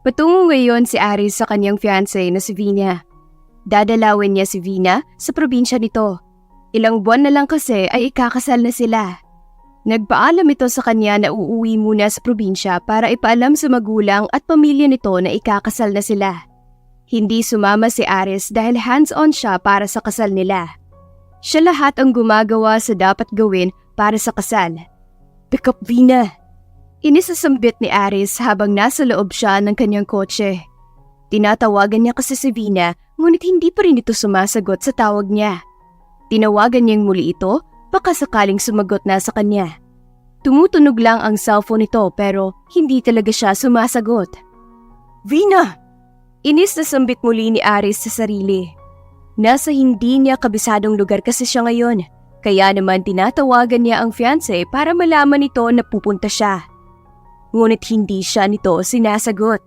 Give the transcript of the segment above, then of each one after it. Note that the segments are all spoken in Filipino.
Patungo ngayon si Aris sa kanyang fiancé na si Vina. Dadalawin niya si Vina sa probinsya nito. Ilang buwan na lang kasi ay ikakasal na sila. Nagpaalam ito sa kanya na uuwi muna sa probinsya para ipaalam sa magulang at pamilya nito na ikakasal na sila. Hindi sumama si Aris dahil hands-on siya para sa kasal nila. Siya lahat ang gumagawa sa dapat gawin para sa kasal. Pick up Vina! Inisasambit ni Aris habang nasa loob siya ng kanyang kotse. Tinatawagan niya kasi si Vina ngunit hindi pa rin ito sumasagot sa tawag niya. Tinawagan niyang muli ito baka sakaling sumagot na sa kanya. Tumutunog lang ang cellphone nito pero hindi talaga siya sumasagot. Vina! Inis na sambit muli ni Aris sa sarili. Nasa hindi niya kabisadong lugar kasi siya ngayon, kaya naman tinatawagan niya ang fiancé para malaman nito na pupunta siya. Ngunit hindi siya nito sinasagot.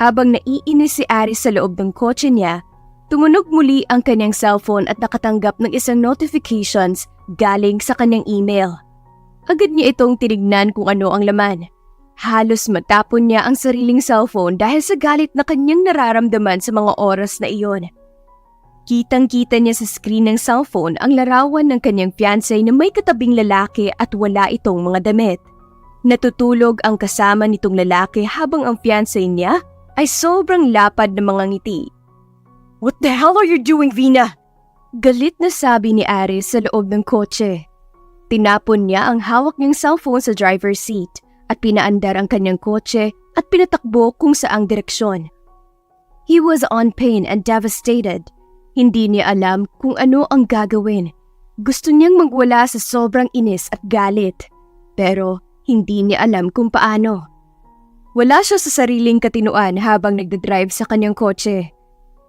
Habang naiinis si Aris sa loob ng kotse niya, tumunog muli ang kanyang cellphone at nakatanggap ng isang notifications galing sa kanyang email. Agad niya itong tinignan kung ano ang laman. Halos matapon niya ang sariling cellphone dahil sa galit na kanyang nararamdaman sa mga oras na iyon. Kitang-kita niya sa screen ng cellphone ang larawan ng kanyang fiancé na may katabing lalaki at wala itong mga damit. Natutulog ang kasama nitong lalaki habang ang fiancé niya ay sobrang lapad na mga ngiti. What the hell are you doing, Vina? Galit na sabi ni Aris sa loob ng kotse. Tinapon niya ang hawak niyang cellphone sa driver's seat at pinaandar ang kanyang kotse at pinatakbo kung saang direksyon. He was on pain and devastated. Hindi niya alam kung ano ang gagawin. Gusto niyang magwala sa sobrang inis at galit. Pero hindi niya alam kung paano. Wala siya sa sariling katinuan habang nagdadrive sa kanyang kotse.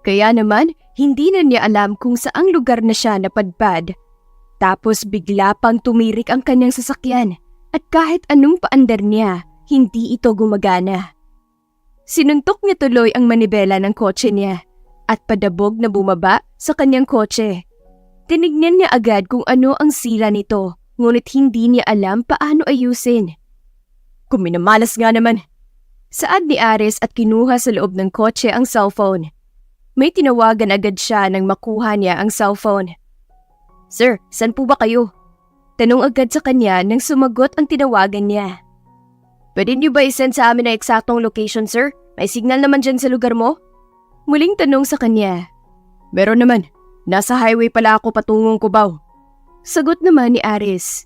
Kaya naman, hindi na niya alam kung saang lugar na siya napadpad. Tapos bigla pang tumirik ang kanyang sasakyan at kahit anong paandar niya, hindi ito gumagana. Sinuntok niya tuloy ang manibela ng kotse niya at padabog na bumaba sa kanyang kotse. Tinignan niya agad kung ano ang sira nito, ngunit hindi niya alam paano ayusin. Kung minamalas nga naman. Saad ni Aris at kinuha sa loob ng kotse ang cellphone. May tinawagan agad siya nang makuha niya ang cellphone. Sir, saan po ba kayo? Tanong agad sa kanya nang sumagot ang tinawagan niya. Pwede niyo ba isend sa amin na eksaktong location, sir? May signal naman dyan sa lugar mo? Muling tanong sa kanya. Meron naman. Nasa highway pala ako patungong Cubao. Sagot naman ni Aris.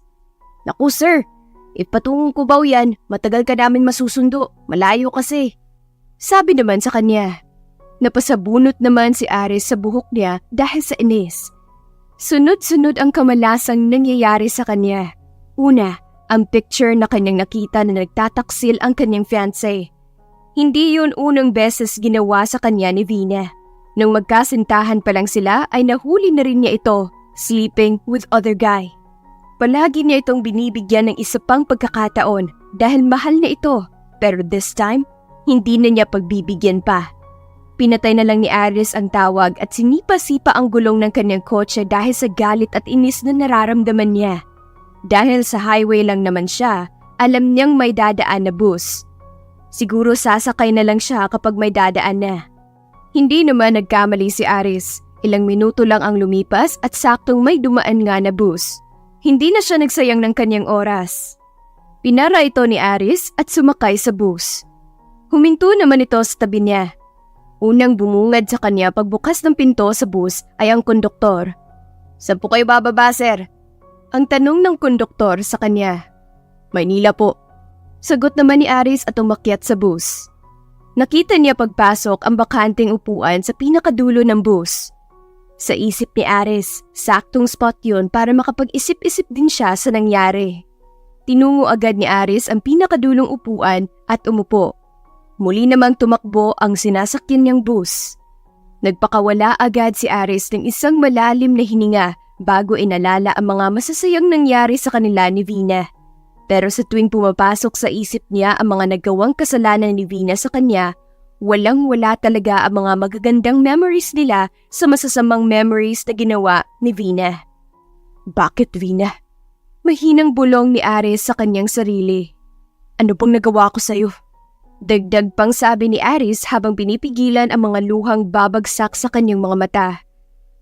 Naku sir, if patungong Cubao yan, matagal ka namin masusundo. Malayo kasi. Sabi naman sa kanya. Napasabunot naman si Aris sa buhok niya dahil sa inis. Sunod-sunod ang kamalasang nangyayari sa kanya. Una, ang picture na kanyang nakita na nagtataksil ang kanyang fiancé. Hindi yun unang beses ginawa sa kanya ni Vina. Nung magkasintahan pa lang sila ay nahuli na rin niya ito, sleeping with other guy. Palagi niya itong binibigyan ng isa pang pagkakataon dahil mahal na ito, pero this time, hindi na niya pagbibigyan pa. Pinatay na lang ni Aris ang tawag at sinipa-sipa ang gulong ng kanyang kotse dahil sa galit at inis na nararamdaman niya. Dahil sa highway lang naman siya, alam niyang may dadaan na bus. Siguro sasakay na lang siya kapag may dadaan na. Hindi naman nagkamali si Aris. Ilang minuto lang ang lumipas at saktong may dumaan nga na bus. Hindi na siya nagsayang ng kanyang oras. Pinara ito ni Aris at sumakay sa bus. Huminto naman ito sa tabi niya. Unang bumungad sa kanya pagbukas ng pinto sa bus ay ang konduktor. Saan po kayo bababa, sir? Ang tanong ng konduktor sa kanya. Maynila po. Sagot naman ni Aris at umakyat sa bus. Nakita niya pagpasok ang bakanting upuan sa pinakadulo ng bus. Sa isip ni Aris, saktong spot yun para makapag-isip-isip din siya sa nangyari. Tinungo agad ni Aris ang pinakadulong upuan at umupo. Muli namang tumakbo ang sinasakyan niyang bus. Nagpakawala agad si Aris ng isang malalim na hininga bago inalala ang mga masasayang nangyari sa kanila ni Vina. Pero sa tuwing pumapasok sa isip niya ang mga nagawang kasalanan ni Vina sa kanya, walang-wala talaga ang mga magagandang memories nila sa masasamang memories na ginawa ni Vina. Bakit, Vina? Mahinang bulong ni Aris sa kanyang sarili. Ano bang nagawa ko sa'yo? Dagdag pang sabi ni Aris habang pinipigilan ang mga luhang babagsak sa kanyang mga mata.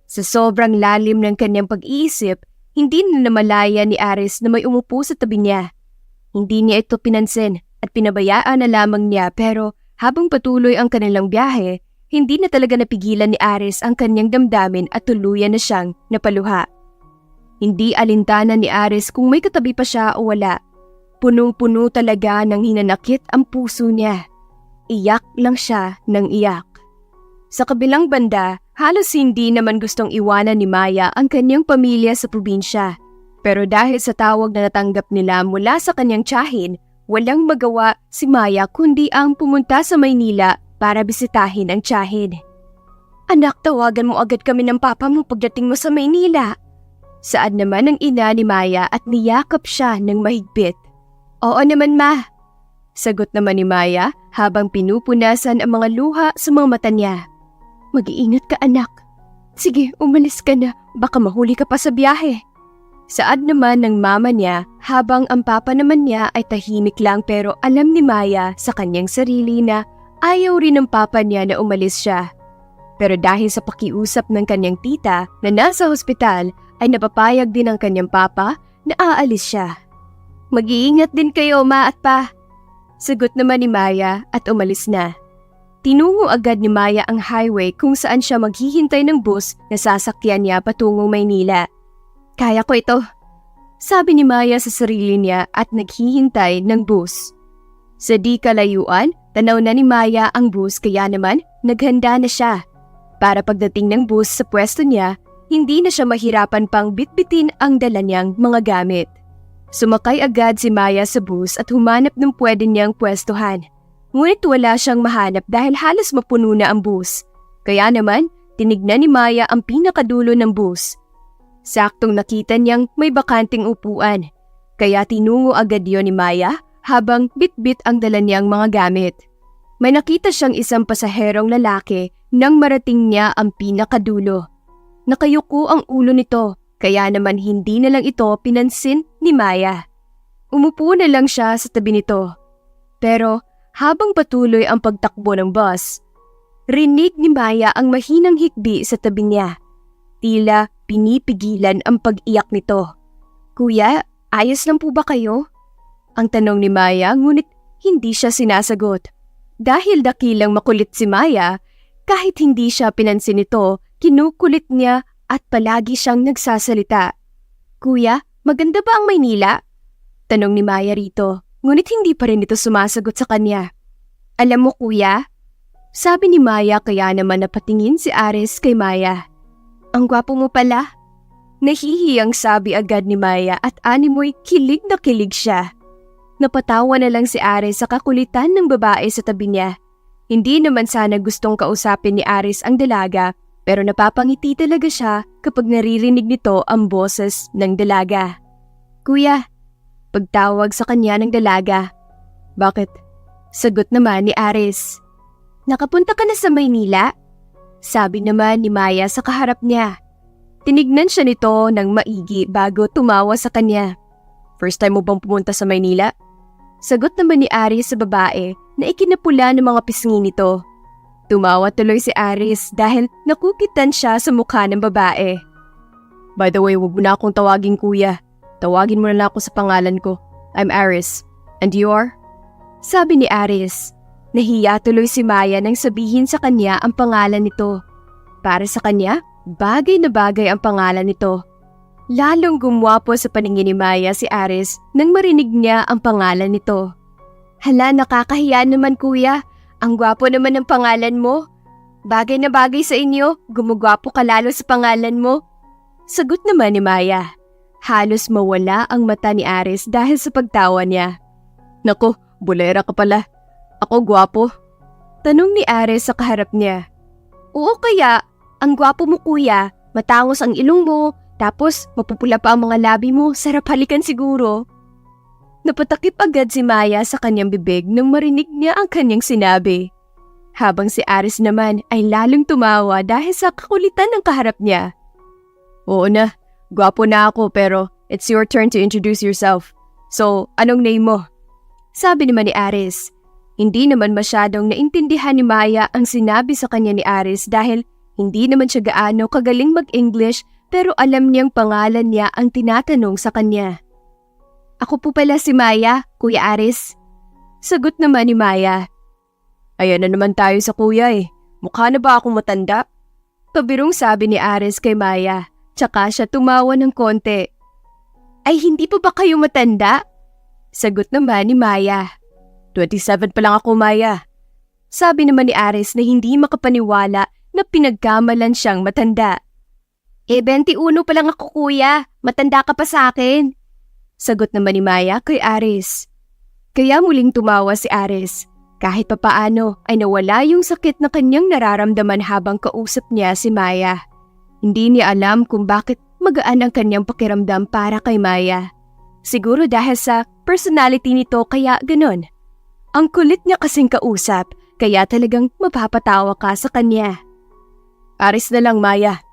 Sa sobrang lalim ng kanyang pag-iisip, hindi na namalaya ni Aris na may umupo sa tabi niya. Hindi niya ito pinansin at pinabayaan na lamang niya pero habang patuloy ang kanilang biyahe, hindi na talaga napigilan ni Aris ang kanyang damdamin at tuluyan na siyang napaluha. Hindi alintana ni Aris kung may katabi pa siya o wala. Punong-puno talaga ng hinanakit ang puso niya. Iyak lang siya ng iyak. Sa kabilang banda, halos hindi naman gustong iwanan ni Maya ang kanyang pamilya sa probinsya. Pero dahil sa tawag na natanggap nila mula sa kanyang tiyahin, walang magawa si Maya kundi ang pumunta sa Maynila para bisitahin ang tiyahin. Anak, tawagan mo agad kami ng papa mo pagdating mo sa Maynila. Saad naman ang ina ni Maya at niyakap siya ng mahigpit. Oo naman ma. Sagot naman ni Maya habang pinupunasan ang mga luha sa mga mata niya. Mag-iingat ka anak. Sige, umalis ka na, baka mahuli ka pa sa biyahe. Saad naman ng mama niya habang ang papa naman niya ay tahimik lang pero alam ni Maya sa kanyang sarili na ayaw rin ng papa niya na umalis siya. Pero dahil sa pakiusap ng kanyang tita na nasa hospital ay napapayag din ang kanyang papa na aalis siya. Mag-iingat din kayo ma at pa. Sagot naman ni Maya at umalis na. Tinungo agad ni Maya ang highway kung saan siya maghihintay ng bus na sasakyan niya patungong Maynila. Kaya ko ito, sabi ni Maya sa sarili niya at naghihintay ng bus. Sa di kalayuan, tanaw na ni Maya ang bus kaya naman naghanda na siya. Para pagdating ng bus sa pwesto niya, hindi na siya mahirapan pang bitbitin ang dala niyang mga gamit. Sumakay agad si Maya sa bus at humanap ng pwede niyang pwestuhan. Ngunit wala siyang mahanap dahil halos mapuno na ang bus. Kaya naman, tinignan ni Maya ang pinakadulo ng bus. Saktong nakita niyang may bakanting upuan. Kaya tinungo agad yon ni Maya habang bitbit ang dala niyang mga gamit. May nakita siyang isang pasaherong lalaki nang marating niya ang pinakadulo. Nakayuko ang ulo nito. Kaya naman hindi na lang ito pinansin ni Maya. Umupo na lang siya sa tabi nito. Pero habang patuloy ang pagtakbo ng bus, rinig ni Maya ang mahinang hikbi sa tabi niya. Tila pinipigilan ang pag-iyak nito. Kuya, ayos lang po ba kayo? Ang tanong ni Maya ngunit hindi siya sinasagot. Dahil dakilang makulit si Maya, kahit hindi siya pinansin nito, kinukulit niya at palagi siyang nagsasalita. Kuya, maganda ba ang Maynila? Tanong ni Maya rito, ngunit hindi pa rin ito sumasagot sa kanya. Alam mo kuya? Sabi ni Maya kaya naman napatingin si Aris kay Maya. Ang gwapo mo pala. Nahihiyang sabi agad ni Maya at animoy kilig na kilig siya. Napatawa na lang si Aris sa kakulitan ng babae sa tabi niya. Hindi naman sana gustong kausapin ni Aris ang dalaga, pero napapangiti talaga siya kapag naririnig nito ang boses ng dalaga. Kuya, pagtawag sa kanya ng dalaga. Bakit? Sagot naman ni Aris. Nakapunta ka na sa Maynila? Sabi naman ni Maya sa kaharap niya. Tinignan siya nito ng maigi bago tumawa sa kanya. First time mo bang pumunta sa Maynila? Sagot naman ni Aris sa babae na ikinapula ng mga pisngi nito. Tumawa tuloy si Aris dahil nakukitan siya sa mukha ng babae. By the way, huwag mo na akong tawagin kuya. Tawagin mo na lang ako sa pangalan ko. I'm Aris. And you are? Sabi ni Aris. Nahiya tuloy si Maya nang sabihin sa kanya ang pangalan nito. Para sa kanya, bagay na bagay ang pangalan nito. Lalong gumwapo sa paningin ni Maya si Aris nang marinig niya ang pangalan nito. Hala, nakakahiya naman kuya. Ang gwapo naman ng pangalan mo. Bagay na bagay sa inyo, gumugwapo ka lalo sa pangalan mo. Sagot naman ni Maya. Halos mawala ang mata ni Aris dahil sa pagtawa niya. Naku, bulera ka pala. Ako gwapo? Tanong ni Aris sa kaharap niya. Oo kaya, ang gwapo mo kuya, matangos ang ilong mo, tapos mapupula pa ang mga labi mo, sarap halikan siguro. Napatakip agad si Maya sa kanyang bibig nang marinig niya ang kanyang sinabi. Habang si Aris naman ay lalong tumawa dahil sa kakulitan ng kaharap niya. Oo na, gwapo na ako pero it's your turn to introduce yourself. So, anong name mo? Sabi naman ni Aris. Hindi naman masyadong naintindihan ni Maya ang sinabi sa kanya ni Aris dahil hindi naman siya gaano kagaling mag-English pero alam niyang pangalan niya ang tinatanong sa kanya. Ako po pala si Maya, Kuya Aris. Sagot naman ni Maya. Ayan na naman tayo sa kuya eh. Mukha na ba akong matanda? Pabirong sabi ni Aris kay Maya, tsaka siya tumawa ng konti. Ay hindi pa ba kayo matanda? Sagot naman ni Maya. 27 pa lang ako, Maya. Sabi naman ni Aris na hindi makapaniwala na pinagkamalan siyang matanda. 21 pa lang ako kuya, matanda ka pa sa akin. Sagot naman ni Maya kay Aris. Kaya muling tumawa si Aris. Kahit papaano ay nawala yung sakit na kanyang nararamdaman habang kausap niya si Maya. Hindi niya alam kung bakit magaan ang kanyang pakiramdam para kay Maya. Siguro dahil sa personality nito kaya ganon. Ang kulit niya kasing kausap kaya talagang mapapatawa ka sa kanya. Aris na lang, Maya.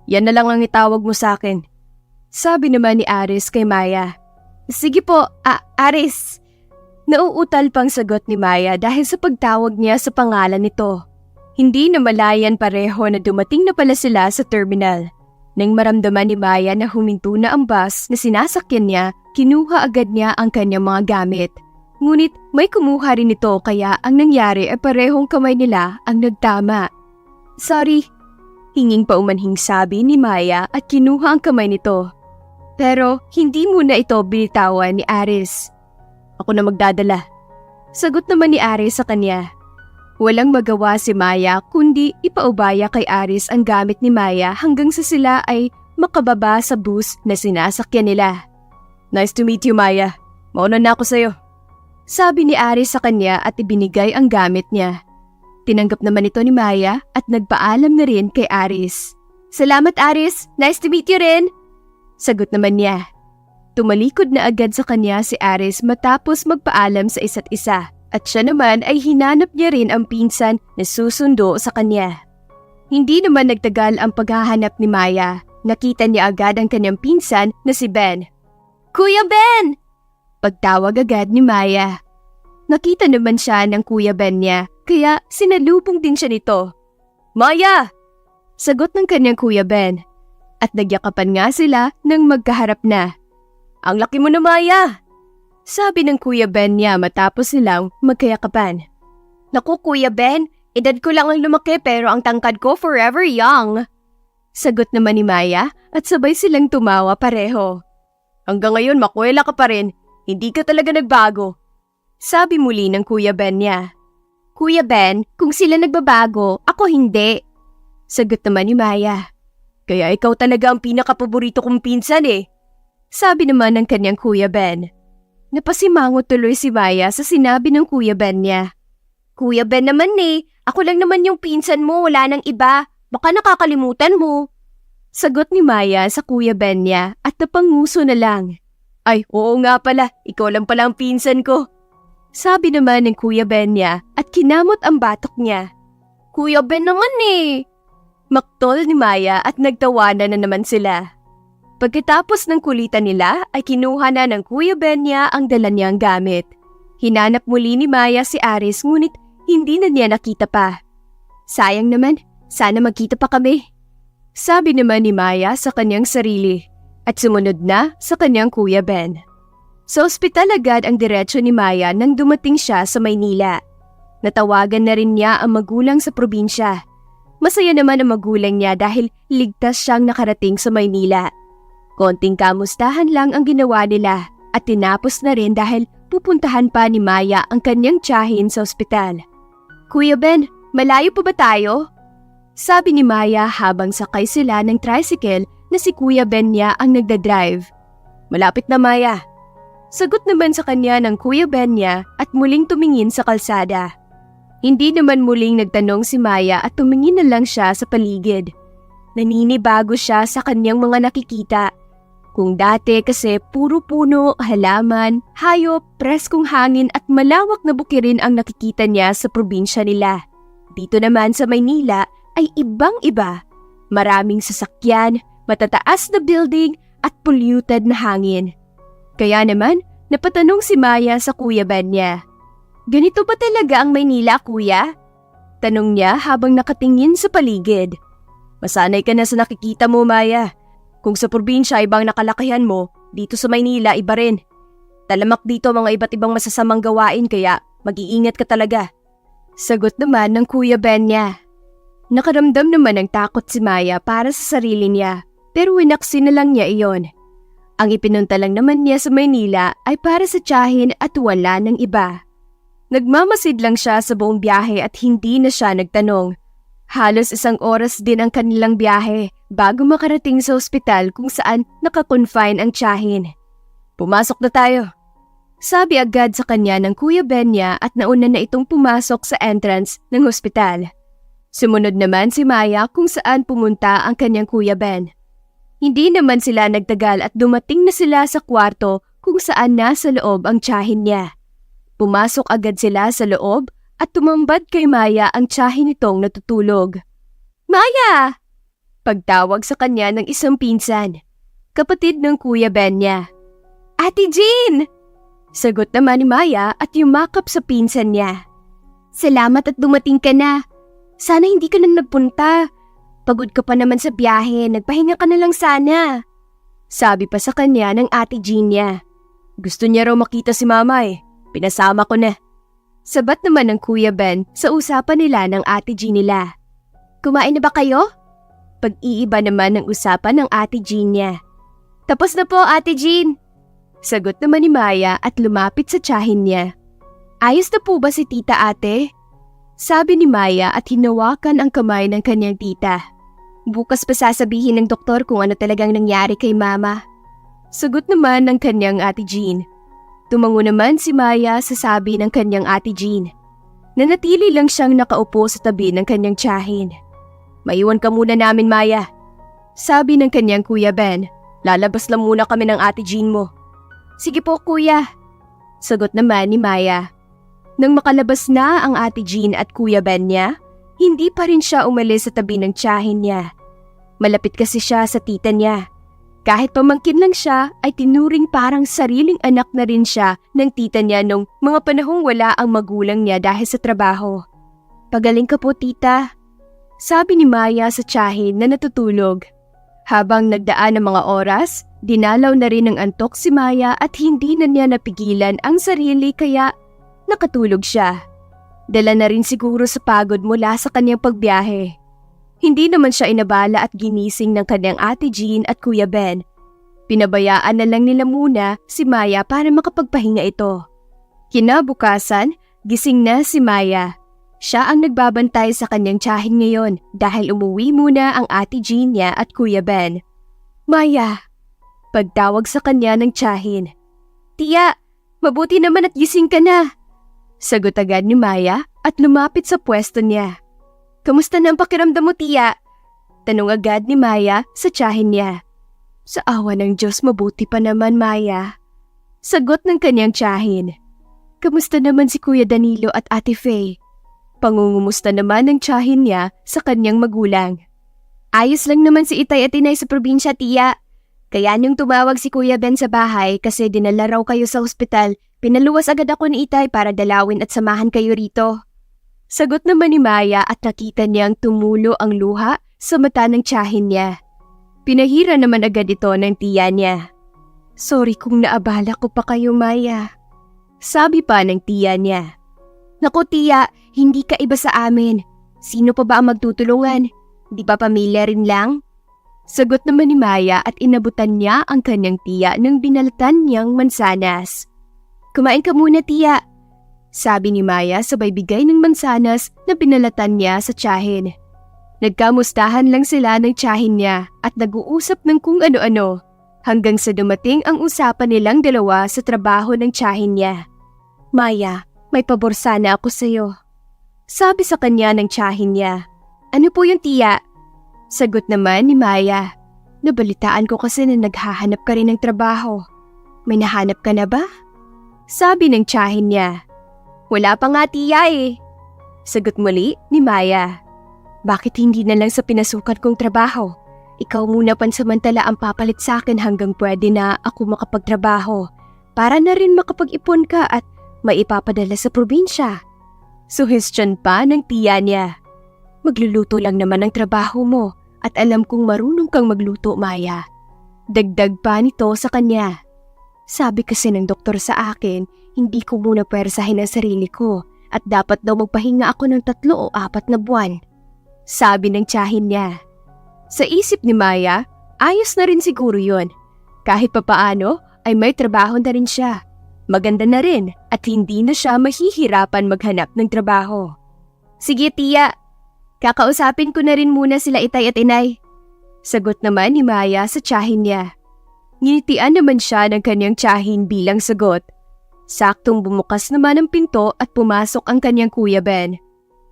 Yan na lang ang itawag mo sa akin. Sabi naman ni Aris kay Maya. Sige po, Aris. Nauutal pang sagot ni Maya dahil sa pagtawag niya sa pangalan nito. Hindi na malayan pareho na dumating na pala sila sa terminal. Nang maramdaman ni Maya na huminto na ang bus na sinasakyan niya, kinuha agad niya ang kanyang mga gamit. Ngunit may kumuha rin ito kaya ang nangyari ay parehong kamay nila ang nagtama. Sorry, hinging paumanhing sabi ni Maya at kinuha ang kamay nito. Pero hindi muna ito binitawan ni Aris. Ako na magdadala. Sagot naman ni Aris sa kanya. Walang magawa si Maya kundi ipaubaya kay Aris ang gamit ni Maya hanggang sa sila ay makababa sa bus na sinasakyan nila. Nice to meet you, Maya. Mauna na ako sa'yo. Sabi ni Aris sa kanya at ibinigay ang gamit niya. Tinanggap naman ito ni Maya at nagpaalam na rin kay Aris. Salamat Aris, nice to meet you rin. Sagot naman niya. Tumalikod na agad sa kanya si Aris matapos magpaalam sa isa't isa at siya naman ay hinanap niya rin ang pinsan na susundo sa kanya. Hindi naman nagtagal ang paghahanap ni Maya. Nakita niya agad ang kanyang pinsan na si Ben. Kuya Ben! Pagtawag agad ni Maya. Nakita naman siya ng Kuya Ben niya kaya sinalubong din siya nito. Maya! Sagot ng kanyang Kuya Ben. At nagyakapan nga sila nang magkaharap na. Ang laki mo na, Maya! Sabi ng Kuya Ben niya matapos silang magkayakapan. Naku, Kuya Ben, edad ko lang ang lumaki pero ang tangkad ko forever young. Sagot naman ni Maya at sabay silang tumawa pareho. Hanggang ngayon makuwela ka pa rin, hindi ka talaga nagbago. Sabi muli ng Kuya Ben niya. Kuya Ben, kung sila nagbabago, ako hindi. Sagot naman ni Maya. Kaya ikaw talaga ang pinakapaborito kong pinsan eh. Sabi naman ng kanyang Kuya Ben. Napasimangot tuloy si Maya sa sinabi ng Kuya Ben niya. Kuya Ben naman eh, ako lang naman yung pinsan mo, wala nang iba. Baka nakakalimutan mo. Sagot ni Maya sa Kuya Ben niya at napanguso na lang. Ay, oo nga pala, ikaw lang pala ang pinsan ko. Sabi naman ng Kuya Ben niya at kinamot ang batok niya. Kuya Ben naman eh. Maktol ni Maya at nagtawanan na naman sila. Pagkatapos ng kulitan nila ay kinuha na ng Kuya Ben niya ang dala niyang gamit. Hinanap muli ni Maya si Aris ngunit hindi na niya nakita pa. Sayang naman, sana magkita pa kami. Sabi naman ni Maya sa kanyang sarili at sumunod na sa kanyang Kuya Ben. Sa ospital agad ang diretsyo ni Maya nang dumating siya sa Maynila. Natawagan na rin niya ang magulang sa probinsya. Masaya naman ang magulang niya dahil ligtas siyang nakarating sa Maynila. Konting kamustahan lang ang ginawa nila at tinapos na rin dahil pupuntahan pa ni Maya ang kanyang tiyahin sa ospital. Kuya Ben, malayo pa ba tayo? Sabi ni Maya habang sakay sila ng tricycle na si Kuya Ben niya ang nagdadrive. Malapit na Maya. Sagot naman sa kanya ng Kuya Ben niya at muling tumingin sa kalsada. Hindi naman muling nagtanong si Maya at tumingin na lang siya sa paligid. Naninibago siya sa kanyang mga nakikita. Kung dati kasi puro puno, halaman, hayop, preskong hangin at malawak na bukirin ang nakikita niya sa probinsya nila. Dito naman sa Maynila ay ibang-iba. Maraming sasakyan, matataas na building at polluted na hangin. Kaya naman, napatanong si Maya sa Kuya Ben niya. Ganito ba talaga ang Maynila, kuya? Tanong niya habang nakatingin sa paligid. Masanay ka na sa nakikita mo, Maya. Kung sa probinsya ibang nakalakihan mo, dito sa Maynila iba rin. Talamak dito mga iba't ibang masasamang gawain kaya mag-iingat ka talaga. Sagot naman ng Kuya Ben niya. Nakaramdam naman ng takot si Maya para sa sarili niya, pero winaksi na lang niya iyon. Ang ipinunta lang naman niya sa Maynila ay para sa tiyahin at wala ng iba. Nagmamasid lang siya sa buong biyahe at hindi na siya nagtanong. Halos 1 oras din ang kanilang biyahe bago makarating sa ospital kung saan nakakonfine ang tiyahin. Pumasok na tayo. Sabi agad sa kanya ng Kuya Ben niya at nauna na itong pumasok sa entrance ng ospital. Sumunod naman si Maya kung saan pumunta ang kanyang Kuya Ben. Hindi naman sila nagtagal at dumating na sila sa kwarto kung saan nasa loob ang tiyahin niya. Pumasok agad sila sa loob at tumambad kay Maya ang tiyahin nitong natutulog. Maya! Pagtawag sa kanya ng isang pinsan, kapatid ng Kuya Ben niya. Ate Jean! Sagot naman ni Maya at yumakap sa pinsan niya. Salamat at dumating ka na. Sana hindi ka nang nagpunta. Pagod ka pa naman sa biyahe, nagpahinga ka na lang sana. Sabi pa sa kanya ng Ate Jean niya. Gusto niya raw makita si Mama eh. Pinasama ko na. Sabat naman ng Kuya Ben sa usapan nila ng Ate Jean nila. Kumain na ba kayo? Pag-iiba naman ng usapan ng Ate Jean niya. Tapos na po, Ate Jean. Sagot naman ni Maya at lumapit sa tiyahin niya. Ayos na po ba si tita ate? Sabi ni Maya at hinawakan ang kamay ng kanyang tita. Bukas pa sasabihin ng doktor kung ano talagang nangyari kay Mama. Sagot naman ng kanyang Ate Jean. Tumango naman si Maya sa sabi ng kanyang Ate Jean. Nanatili lang siyang nakaupo sa tabi ng kanyang tiyahin. Maiwan ka muna namin, Maya. Sabi ng kanyang Kuya Ben. Lalabas lang muna kami ng Ate Jean mo. Sige po, kuya. Sagot naman ni Maya. Nang makalabas na ang Ate Jean at Kuya Ben niya, hindi pa rin siya umalis sa tabi ng tiyahin niya. Malapit kasi siya sa tita niya. Kahit pamangkin lang siya, ay tinuring parang sariling anak na rin siya ng tita niya nung mga panahong wala ang magulang niya dahil sa trabaho. Pagaling ka po, tita. Sabi ni Maya sa tiyahin na natutulog. Habang nagdaan ng mga oras, dinalaw na rin ng antok si Maya at hindi na niya napigilan ang sarili kaya nakatulog siya. Dala na rin siguro sa pagod mula sa kanyang pagbiyahe. Hindi naman siya inabala at ginising ng kanyang Ate Jean at Kuya Ben. Pinabayaan na lang nila muna si Maya para makapagpahinga ito. Kinabukasan, gising na si Maya. Siya ang nagbabantay sa kanyang tiyahin ngayon dahil umuwi muna ang Ate Jean niya at Kuya Ben. Maya! Pagtawag sa kanya ng tiyahin. Tiya, mabuti naman at gising ka na. Sagot agad ni Maya at lumapit sa pwesto niya. Kamusta na ang pakiramdam mo, tiya? Tanong agad ni Maya sa tiyahin niya. Sa awa ng Diyos, mabuti pa naman, Maya. Sagot ng kanyang tiyahin. Kamusta naman si Kuya Danilo at Ate Faye? Pangungumusta naman ng tiyahin niya sa kanyang magulang. Ayos lang naman si Itay at Inay sa probinsya, tiya. Kaya nung tumawag si Kuya Ben sa bahay kasi dinala raw kayo sa ospital, pinaluwas agad ako ni Itay para dalawin at samahan kayo rito. Sagot naman ni Maya at nakita niyang tumulo ang luha sa mata ng tiyahin niya. Pinahira naman agad ito ng tiya niya. Sorry kung naabala ko pa kayo, Maya. Sabi pa ng tiya niya. Naku tiya, hindi ka iba sa amin. Sino pa ba ang magtutulungan? Di ba pamilya rin lang? Sagot naman ni Maya at inabutan niya ang kanyang tiya ng binalatan niyang mansanas. Kumain ka muna, tiya. Sabi ni Maya sabay bigay ng mansanas na binalatan niya sa tiyahin. Nagkamustahan lang sila ng tiyahin niya at nag-uusap ng kung ano-ano hanggang sa dumating ang usapan nilang dalawa sa trabaho ng tiyahin niya. Maya, may pabor sana ako sa'yo. Sabi sa kanya ng tiyahin niya. Ano po yung tiya? Sagot naman ni Maya. Nabalitaan ko kasi na naghahanap ka rin ng trabaho. May nahanap ka na ba? Sabi ng tiyahin niya. Wala pa nga tiya eh. Sagot muli ni Maya. Bakit hindi na lang sa pinasukan kong trabaho? Ikaw muna pansamantala ang papalit sa akin hanggang pwede na ako makapagtrabaho. Para na rin makapag-ipon ka at maipapadala sa probinsya. Suhestyon pa ng tiya niya. Magluluto lang naman ang trabaho mo at alam kong marunong kang magluto, Maya. Dagdag pa nito sa kanya. Sabi kasi ng doktor sa akin, hindi ko muna pwersahin ang sarili ko at dapat daw magpahinga ako ng 3 o 4 na buwan. Sabi ng tiyahin niya. Sa isip ni Maya, ayos na rin siguro yun. Kahit papaano ay may trabaho na rin siya. Maganda na rin at hindi na siya mahihirapan maghanap ng trabaho. Sige tiya, kakausapin ko na rin muna sila itay at inay. Sagot naman ni Maya sa tiyahin niya. Nginitian naman siya ng kanyang tiyahin bilang sagot. Saktong bumukas naman ang pinto at pumasok ang kanyang Kuya Ben.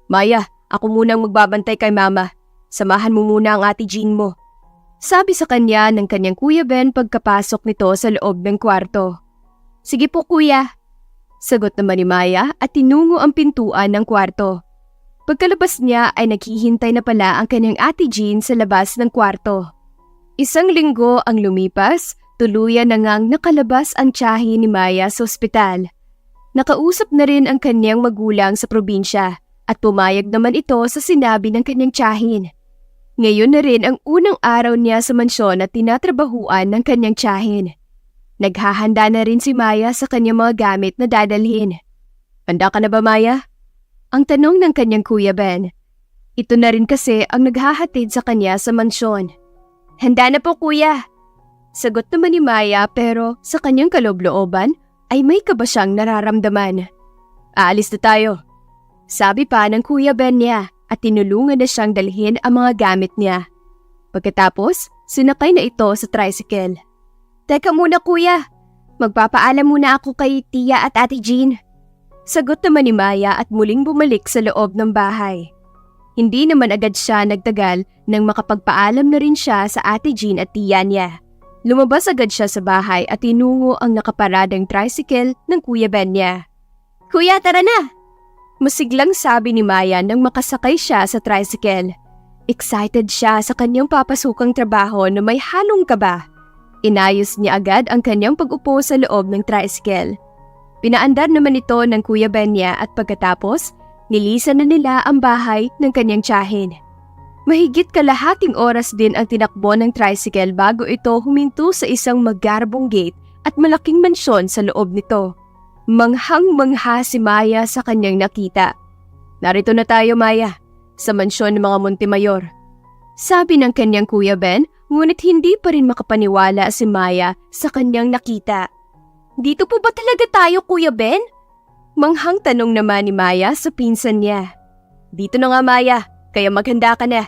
Maya, ako munang magbabantay kay Mama. Samahan mo muna ang Ate Jean mo. Sabi sa kanya ng kanyang Kuya Ben pagkapasok nito sa loob ng kwarto. Sige po kuya. Sagot naman ni Maya at tinungo ang pintuan ng kwarto. Pagkalabas niya ay naghihintay na pala ang kanyang Ate Jean sa labas ng kwarto. 1 linggo ang lumipas, tuluyan na ngang nakalabas ang tiyahin ni Maya sa ospital. Nakausap na rin ang kanyang magulang sa probinsya at pumayag naman ito sa sinabi ng kanyang tiyahin. Ngayon na rin ang unang araw niya sa mansyon na tinatrabahuan ng kanyang tiyahin. Naghahanda na rin si Maya sa kanyang mga gamit na dadalhin. Handa ka na ba, Maya? Ang tanong ng kanyang Kuya Ben. Ito na rin kasi ang naghahatid sa kanya sa mansyon. Handa na po kuya. Sagot naman ni Maya pero sa kanyang kaloob-looban ay may kaba siyang nararamdaman. Aalis na tayo. Sabi pa ng Kuya Ben niya at tinulungan na siyang dalhin ang mga gamit niya. Pagkatapos, sinakay na ito sa tricycle. Teka muna kuya, magpapaalam muna ako kay Tia at Ate Jean. Sagot naman ni Maya at muling bumalik sa loob ng bahay. Hindi naman agad siya nagtagal nang makapagpaalam na rin siya sa Ate Jean at Tia niya. Lumabas agad siya sa bahay at tinungo ang nakaparadang tricycle ng Kuya Ben niya. Kuya, tara na! Masiglang sabi ni Maya nang makasakay siya sa tricycle. Excited siya sa kanyang papasukang trabaho na may halong kaba. Inayos niya agad ang kanyang pag-upo sa loob ng tricycle. Pinaandar naman ito ng Kuya Ben niya at pagkatapos, nilisan na nila ang bahay ng kanyang tiyahin. Mahigit kalahating oras din ang tinakbo ng tricycle bago ito huminto sa isang magarbong gate at malaking mansyon sa loob nito. Manghang-mangha si Maya sa kanyang nakita. Narito na tayo, Maya, sa mansyon ng mga Montemayor. Sabi ng kanyang Kuya Ben, ngunit hindi pa rin makapaniwala si Maya sa kanyang nakita. Dito po ba talaga tayo, Kuya Ben? Manghang tanong naman ni Maya sa pinsan niya. Dito na nga, Maya, kaya maghanda ka na.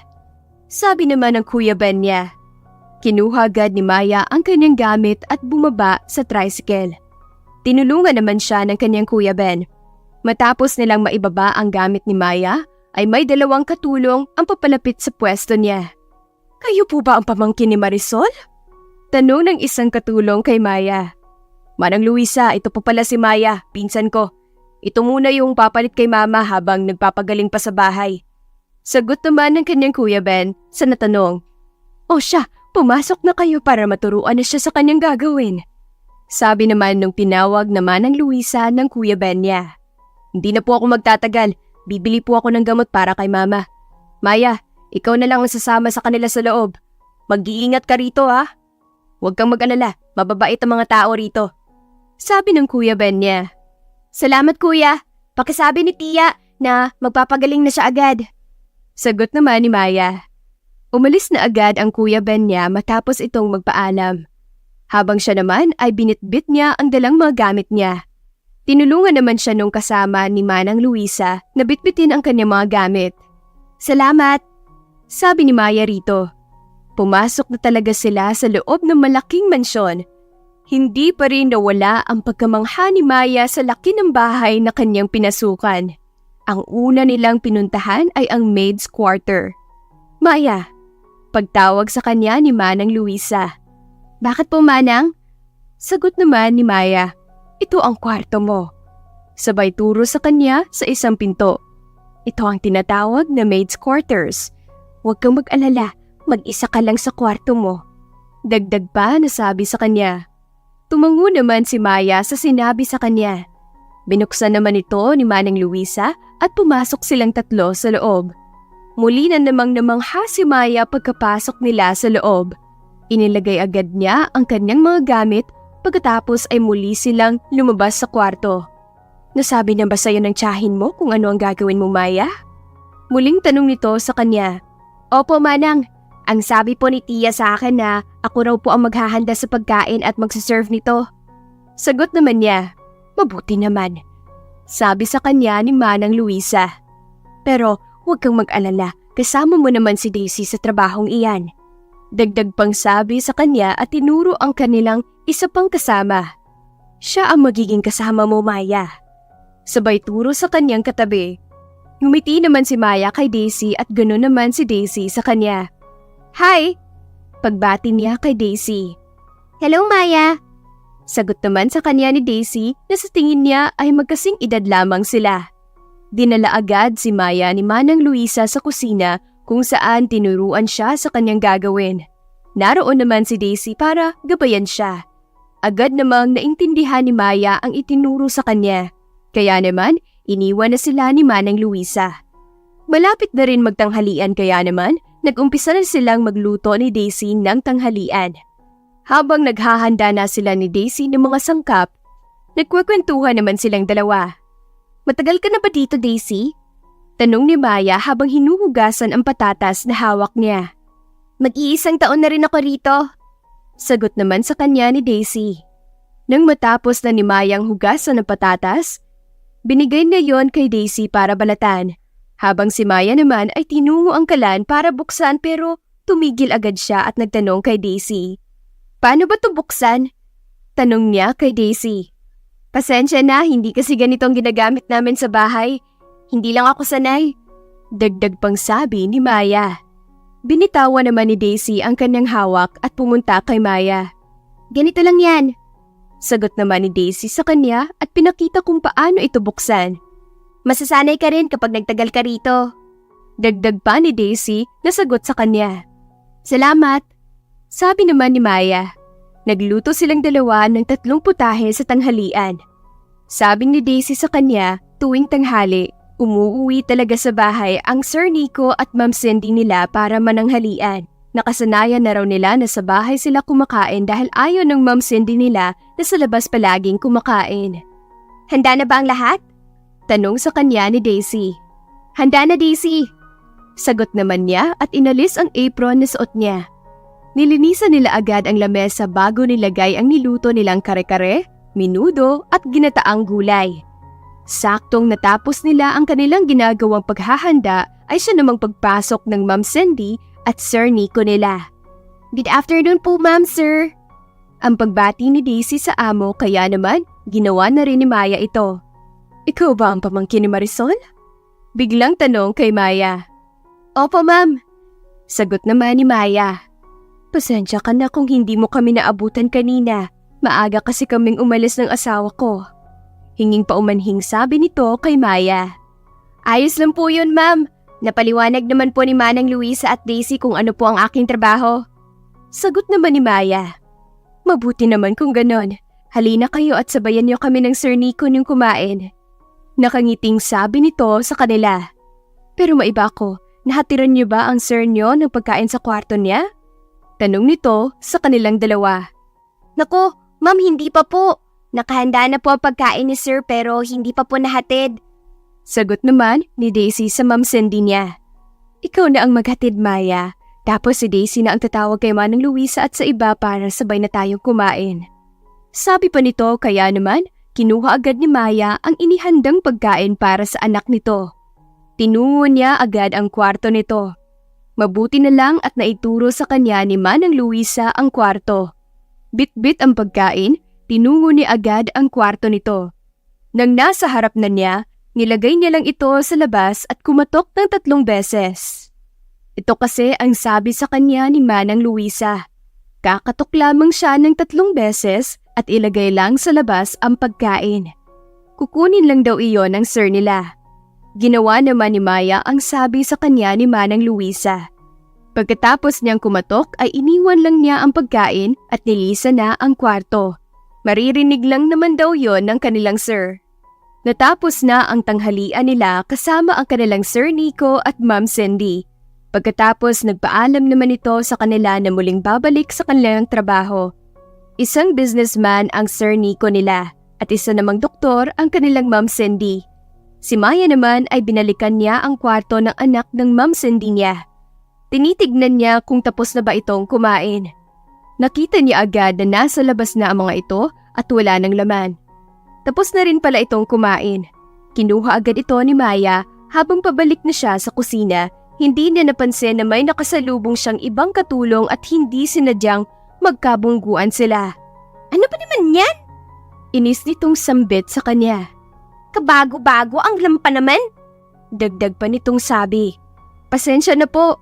Sabi naman ng Kuya Ben niya. Kinuha agad ni Maya ang kanyang gamit at bumaba sa tricycle. Tinulungan naman siya ng kanyang Kuya Ben. Matapos nilang maibaba ang gamit ni Maya, ay may 2 katulong ang papalapit sa pwesto niya. Kayo po ba ang pamangkin ni Marisol? Tanong ng isang katulong kay Maya. Manang Luisa, ito po pala si Maya, pinsan ko. Ito muna yung papalit kay Mama habang nagpapagaling pa sa bahay. Sagot naman ng kanyang Kuya Ben sa natanong. O siya, pumasok na kayo para maturuan na siya sa kanyang gagawin. Sabi naman nung tinawag naman ng Luisa ng Kuya Ben niya. Hindi na po ako magtatagal, bibili po ako ng gamot para kay Mama. Maya, ikaw na lang ang sasama sa kanila sa loob. Mag-iingat ka rito ha. Huwag kang mag-alala, mababait ang mga tao rito. Sabi ng Kuya Ben niya. Salamat kuya, pakisabi ni Tia na magpapagaling na siya agad. Sagot naman ni Maya. Umalis na agad ang Kuya Ben niya matapos itong magpaalam. Habang siya naman ay binitbit niya ang dalang mga gamit niya. Tinulungan naman siya nung kasama ni Manang Luisa na bitbitin ang kanyang mga gamit. Salamat! Sabi ni Maya rito. Pumasok na talaga sila sa loob ng malaking mansyon. Hindi pa rin nawala ang pagkamangha ni Maya sa laki ng bahay na kanyang pinasukan. Ang una nilang pinuntahan ay ang maid's quarter. Maya, pagtawag sa kanya ni Manang Luisa. Bakit po, Manang? Sagot naman ni Maya. Ito ang kwarto mo. Sabay turo sa kanya sa isang pinto. Ito ang tinatawag na maid's quarters. Huwag kang mag-alala, mag-isa ka lang sa kwarto mo. Dagdag pa na sabi sa kanya. Tumango naman si Maya sa sinabi sa kanya. Binuksan naman ito ni Manang Luisa at pumasok silang tatlo sa loob. Muli na namang-namangha si Maya pagkapasok nila sa loob. Inilagay agad niya ang kanyang mga gamit pagkatapos ay muli silang lumabas sa kwarto. Nasabi na ba sa'yo ng tiyahin mo kung ano ang gagawin mo, Maya? Muling tanong nito sa kanya. Opo, Manang. Ang sabi po ni Tia sa akin na ako raw po ang maghahanda sa pagkain at magsaserve nito. Sagot naman niya. Mabuti naman. Sabi sa kanya ni Manang Luisa. Pero huwag kang mag-alala, kasama mo naman si Daisy sa trabahong iyan. Dagdag pang sabi sa kanya at tinuro ang kanilang isa pang kasama. Siya ang magiging kasama mo, Maya. Sabay turo sa kanyang katabi. Ngumiti naman si Maya kay Daisy at ganoon naman si Daisy sa kanya. Hi! Pagbati niya kay Daisy. Hello, Maya! Sagot naman sa kanya ni Daisy na sa tingin niya ay magkasing edad lamang sila. Dinala agad si Maya ni Manang Luisa sa kusina kung saan tinuruan siya sa kanyang gagawin. Naroon naman si Daisy para gabayan siya. Agad namang naintindihan ni Maya ang itinuro sa kanya. Kaya naman, iniwan na sila ni Manang Luisa. Malapit na rin magtanghalian kaya naman, nag-umpisa na silang magluto ni Daisy ng tanghalian. Habang naghahanda na sila ni Daisy ng mga sangkap, nagkwekwentuhan naman silang dalawa. Matagal ka na ba dito, Daisy? Tanong ni Maya habang hinuhugasan ang patatas na hawak niya. Mag-iisang taon na rin ako rito. Sagot naman sa kanya ni Daisy. Nang matapos na ni Mayang hugasan ng patatas, binigay niya yon kay Daisy para balatan. Habang si Maya naman ay tinungo ang kalan para buksan pero tumigil agad siya at nagtanong kay Daisy. Paano ba ito buksan? Tanong niya kay Daisy. Pasensya na, hindi kasi ganito ang ginagamit namin sa bahay. Hindi lang ako sanay. Dagdag pang sabi ni Maya. Binitawan naman ni Daisy ang kanyang hawak at pumunta kay Maya. Ganito lang yan. Sagot naman ni Daisy sa kanya at pinakita kung paano ito buksan. Masasanay ka rin kapag nagtagal ka rito. Dagdag pa ni Daisy na sagot sa kanya. Salamat. Sabi naman ni Maya. Nagluto silang dalawa ng 3 putahe sa tanghalian. Sabi ni Daisy sa kanya, tuwing tanghali, umuuwi talaga sa bahay ang Sir Nico at Ma'am Cindy nila para mananghalian. Nakasanayan na raw nila na sa bahay sila kumakain dahil ayaw ng Ma'am Cindy nila na sa labas palaging kumakain. Handa na ba ang lahat? Tanong sa kanya ni Daisy. Handa na, Daisy. Sagot naman niya at inalis ang apron na suot niya. Nilinisan nila agad ang lamesa bago nilagay ang niluto nilang kare-kare, minudo at ginataang gulay. Saktong natapos nila ang kanilang ginagawang paghahanda ay siya namang pagpasok ng Ma'am Cindy at Sir Nico nila. Good afternoon po, Ma'am, Sir. Ang pagbati ni Daisy sa amo kaya naman ginawa na rin ni Maya ito. Ikaw ba ang pamangkin ni Marisol? Biglang tanong kay Maya. Opo, Ma'am. Sagot naman ni Maya. Pasensya ka na kung hindi mo kami naabutan kanina. Maaga kasi kaming umalis ng asawa ko. Hinging paumanhing sabi nito kay Maya. Ayos lang po yun, Ma'am. Napaliwanag naman po ni Manang Luisa at Daisy kung ano po ang aking trabaho. Sagot naman ni Maya. Mabuti naman kung ganon. Halina kayo at sabayan niyo kami ng Sir Nico niyong kumain. Nakangiting sabi nito sa kanila. Pero maiba ko, nahatiran niyo ba ang sir niyo ng pagkain sa kwarto niya? Tanong nito sa kanilang dalawa. Nako, Ma'am, hindi pa po. Nakahanda na po ang pagkain ni Sir pero hindi pa po nahatid. Sagot naman ni Daisy sa Ma'am Cindy niya. Ikaw na ang maghatid, Maya. Tapos si Daisy na ang tatawag kay Manang Luisa at sa iba para sabay na tayong kumain. Sabi pa nito kaya naman, kinuha agad ni Maya ang inihandang pagkain para sa anak nito. Tinungo niya agad ang kwarto nito. Mabuti na lang at naituro sa kanya ni Manang Luisa ang kwarto. Bit-bit ang pagkain, tinungo niya agad ang kwarto nito. Nang nasa harap na niya, nilagay niya lang ito sa labas at kumatok ng 3 beses. Ito kasi ang sabi sa kanya ni Manang Luisa. Kakatok lamang siya ng 3 beses at ilagay lang sa labas ang pagkain. Kukunin lang daw iyon ng sir nila. Ginawa naman ni Maya ang sabi sa kanya ni Manang Luisa. Pagkatapos niyang kumatok ay iniwan lang niya ang pagkain at nilisan na ang kwarto. Maririnig lang naman daw yon ng kanilang sir. Natapos na ang tanghalian nila kasama ang kanilang Sir Nico at Ma'am Cindy. Pagkatapos nagpaalam naman ito sa kanila na muling babalik sa kanilang trabaho. Isang businessman ang Sir Nico nila at isa namang doktor ang kanilang Ma'am Cindy. Si Maya naman ay binalikan niya ang kwarto ng anak ng Ma'am Cindy niya. Tinitignan niya kung tapos na ba itong kumain. Nakita niya agad na nasa labas na ang mga ito at wala ng laman. Tapos na rin pala itong kumain. Kinuha agad ito ni Maya habang pabalik na siya sa kusina. Hindi niya napansin na may nakasalubong siyang ibang katulong at hindi sinadyang magkabungguan sila. Ano ba naman yan? Inis nitong sambit sa kanya. Kabago-bago ang lampa naman. Dagdag pa nitong sabi. Pasensya na po.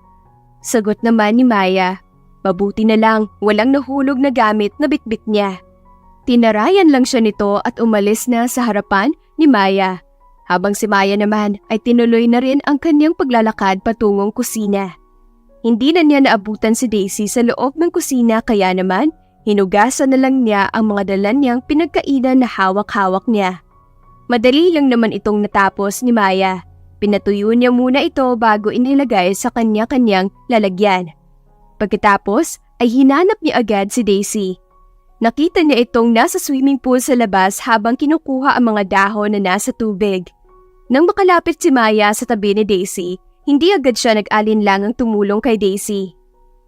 Sagot naman ni Maya. Mabuti na lang walang nahulog na gamit na bitbit niya. Tinarayan lang siya nito at umalis na sa harapan ni Maya. Habang si Maya naman ay tinuloy na rin ang kanyang paglalakad patungong kusina. Hindi na niya naabutan si Daisy sa loob ng kusina kaya naman hinugasan na lang niya ang mga dala niyang pinagkainan na hawak-hawak niya. Madali lang naman itong natapos ni Maya. Pinatuyo niya muna ito bago inilagay sa kanya-kanyang lalagyan. Pagkatapos ay hinanap niya agad si Daisy. Nakita niya itong nasa swimming pool sa labas habang kinukuha ang mga dahon na nasa tubig. Nang makalapit si Maya sa tabi ni Daisy, hindi agad siya nag-alinlangang tumulong kay Daisy.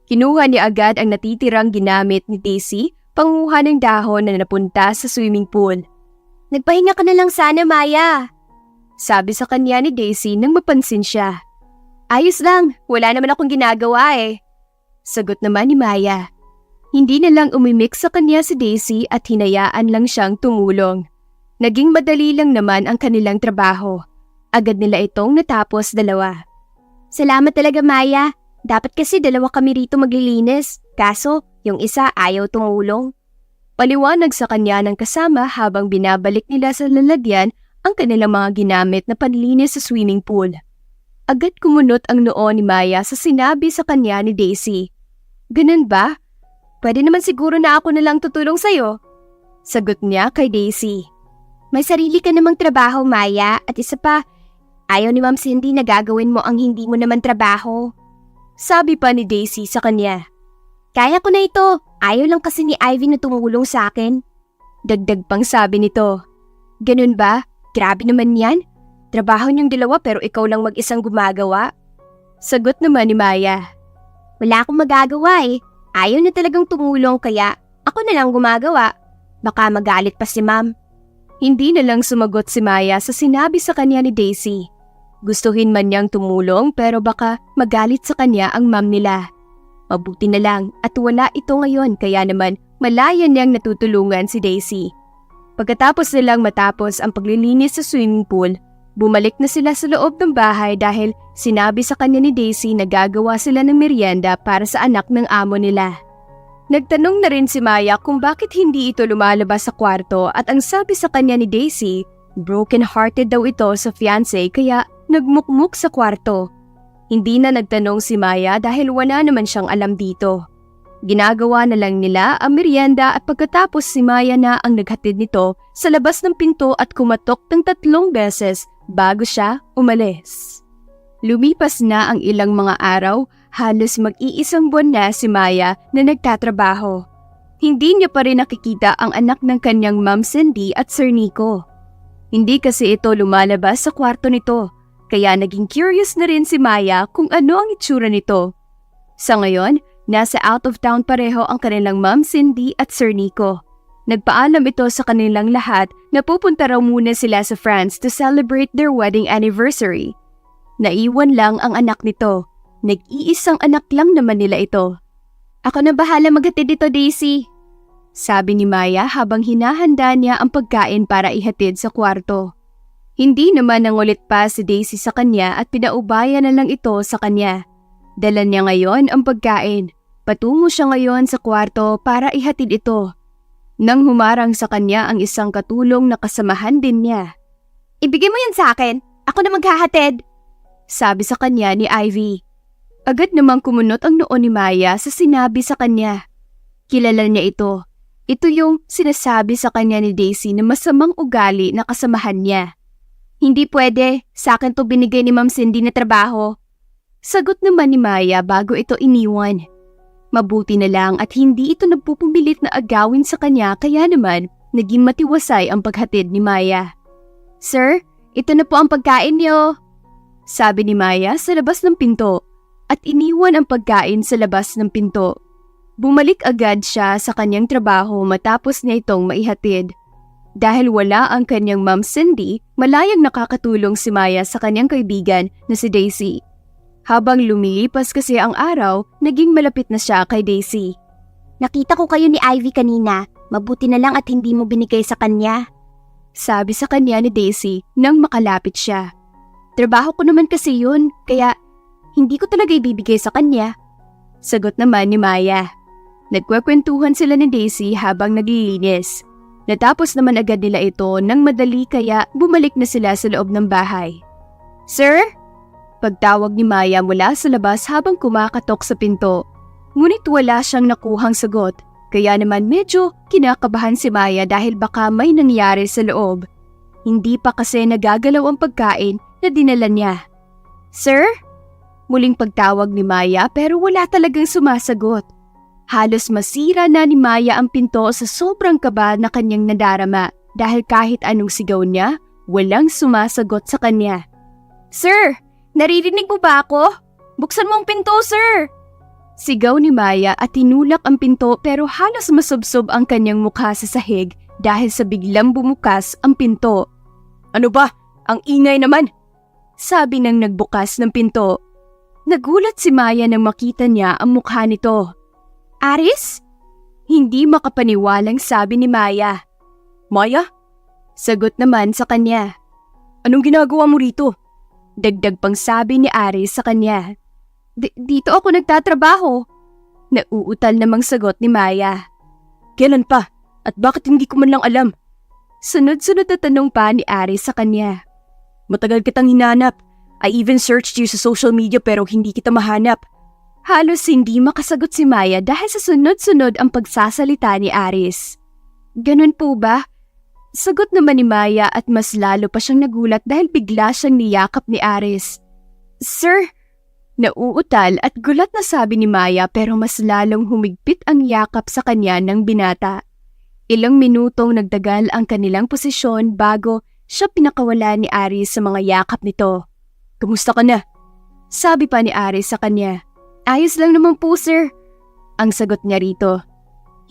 Kinuha niya agad ang natitirang ginamit ni Daisy, panguha ng dahon na napunta sa swimming pool. Nagpahinga ka na lang sana, Maya. Sabi sa kanya ni Daisy nang mapansin siya. Ayos lang, wala naman akong ginagawa eh. Sagot naman ni Maya. Hindi na lang umimik sa kanya si Daisy at hinayaan lang siyang tumulong. Naging madali lang naman ang kanilang trabaho. Agad nila itong natapos dalawa. Salamat talaga, Maya. Dapat kasi dalawa kami rito maglilinis. Kaso, yung isa ayaw tumulong. Paliwanag sa kanya ng kasama habang binabalik nila sa lalagyan ang kanilang mga ginamit na panlinis sa swimming pool. Agad kumunot ang noo ni Maya sa sinabi sa kanya ni Daisy. Ganun ba? Pwede naman siguro na ako na lang tutulong sa'yo. Sagot niya kay Daisy. May sarili ka namang trabaho, Maya, at isa pa, ayaw ni Ma'am Cindy na gagawin mo ang hindi mo naman trabaho. Sabi pa ni Daisy sa kanya. Kaya ko na ito, ayaw lang kasi ni Ivy na tumulong sa akin. Dagdag pang sabi nito. Ganun ba? Grabe naman yan. Trabaho niyong dalawa pero ikaw lang mag-isang gumagawa. Sagot naman ni Maya. Wala akong magagawa eh. Ayaw na talagang tumulong kaya ako na lang gumagawa. Baka magalit pa si Ma'am. Hindi na lang sumagot si Maya sa sinabi sa kanya ni Daisy. Gustuhin man niyang tumulong pero baka magalit sa kanya ang ma'am nila. Mabuti na lang at wala ito ngayon kaya naman malaya niyang natutulungan si Daisy. Pagkatapos nilang matapos ang paglilinis sa swimming pool, bumalik na sila sa loob ng bahay dahil sinabi sa kanya ni Daisy na gagawa sila ng merienda para sa anak ng amo nila. Nagtanong na rin si Maya kung bakit hindi ito lumalabas sa kwarto at ang sabi sa kanya ni Daisy, broken-hearted daw ito sa fiancé kaya nagmukmuk sa kwarto. Hindi na nagtanong si Maya dahil wala naman siyang alam dito. Ginagawa na lang nila ang merienda at pagkatapos si Maya na ang naghatid nito sa labas ng pinto at kumatok ng 3 beses bago siya umalis. Lumipas na ang ilang mga araw, halos mag-iisang buwan na si Maya na nagtatrabaho. Hindi niya pa rin nakikita ang anak ng kanyang Ma'am Cindy at Sir Nico. Hindi kasi ito lumalabas sa kwarto nito, kaya naging curious na rin si Maya kung ano ang itsura nito. Sa ngayon, nasa out of town pareho ang kanilang Ma'am Cindy at Sir Nico. Nagpaalam ito sa kanilang lahat na pupunta raw muna sila sa France to celebrate their wedding anniversary. Naiwan lang ang anak nito. Nag-iisang anak lang naman nila ito. Ako na bahala maghatid dito, Daisy. Sabi ni Maya habang hinahanda niya ang pagkain para ihatid sa kwarto. Hindi naman nangulit pa si Daisy sa kanya at pinaubayan na lang ito sa kanya. Dala niya ngayon ang pagkain. Patungo siya ngayon sa kwarto para ihatid ito. Nang humarang sa kanya ang isang katulong na kasamahan din niya. Ibigay mo yan sa akin. Ako na maghahatid. Sabi sa kanya ni Ivy. Agad namang kumunot ang noo ni Maya sa sinabi sa kanya. Kilala niya ito. Ito yung sinasabi sa kanya ni Daisy na masamang ugali na kasamahan niya. Hindi pwede, sa akin to binigay ni Ma'am Cindy na trabaho. Sagot naman ni Maya bago ito iniwan. Mabuti na lang at hindi ito nagpupumilit na agawin sa kanya kaya naman naging matiwasay ang paghatid ni Maya. Sir, ito na po ang pagkain niyo. Sabi ni Maya sa labas ng pinto at iniwan ang pagkain sa labas ng pinto. Bumalik agad siya sa kanyang trabaho matapos niya itong maihatid. Dahil wala ang kanyang Ma'am Cindy, malayang nakakatulong si Maya sa kanyang kaibigan na si Daisy. Habang lumilipas kasi ang araw, naging malapit na siya kay Daisy. Nakita ko kayo ni Ivy kanina. Mabuti na lang at hindi mo binigay sa kanya. Sabi sa kanya ni Daisy nang makalapit siya. Trabaho ko naman kasi yun, kaya hindi ko talaga ibibigay sa kanya. Sagot naman ni Maya. Nagkwekwentuhan sila ni Daisy habang naglilinis. Natapos naman agad nila ito nang madali kaya bumalik na sila sa loob ng bahay. Sir? Pagtawag ni Maya mula sa labas habang kumakatok sa pinto. Ngunit wala siyang nakuhang sagot, kaya naman medyo kinakabahan si Maya dahil baka may nangyari sa loob. Hindi pa kasi nagagalaw ang pagkain na dinala niya. Sir? Muling pagtawag ni Maya pero wala talagang sumasagot. Halos masira na ni Maya ang pinto sa sobrang kaba na kanyang nadarama dahil kahit anong sigaw niya, walang sumasagot sa kanya. Sir! Naririnig mo ba ako? Buksan mo ang pinto, sir! Sigaw ni Maya at tinulak ang pinto pero halos masubsob ang kanyang mukha sa sahig dahil sa biglang bumukas ang pinto. Ano ba? Ang ingay naman! Sabi ng nagbukas ng pinto. Nagulat si Maya nang makita niya ang mukha nito. Aris? Hindi makapaniwalang sabi ni Maya. Maya? Sagot naman sa kanya. Anong ginagawa mo rito? Dagdag pang sabi ni Aris sa kanya. Dito ako nagtatrabaho. Nauutal namang sagot ni Maya. Kailan pa? At bakit hindi ko man lang alam? Sunod-sunod na tanong pa ni Aris sa kanya. Matagal kitang hinanap. I even searched you sa social media pero hindi kita mahanap. Halos hindi makasagot si Maya dahil sa sunod-sunod ang pagsasalita ni Aris. Ganun po ba? Sagot naman ni Maya at mas lalo pa siyang nagulat dahil bigla siyang niyakap ni Aris. Sir! Nauutal at gulat na sabi ni Maya pero mas lalong humigpit ang yakap sa kanya ng binata. Ilang minutong nagtagal ang kanilang posisyon bago siya pinakawala ni Aris sa mga yakap nito. Kumusta ka na? Sabi pa ni Aris sa kanya. Ayos lang naman po, sir. Ang sagot niya rito.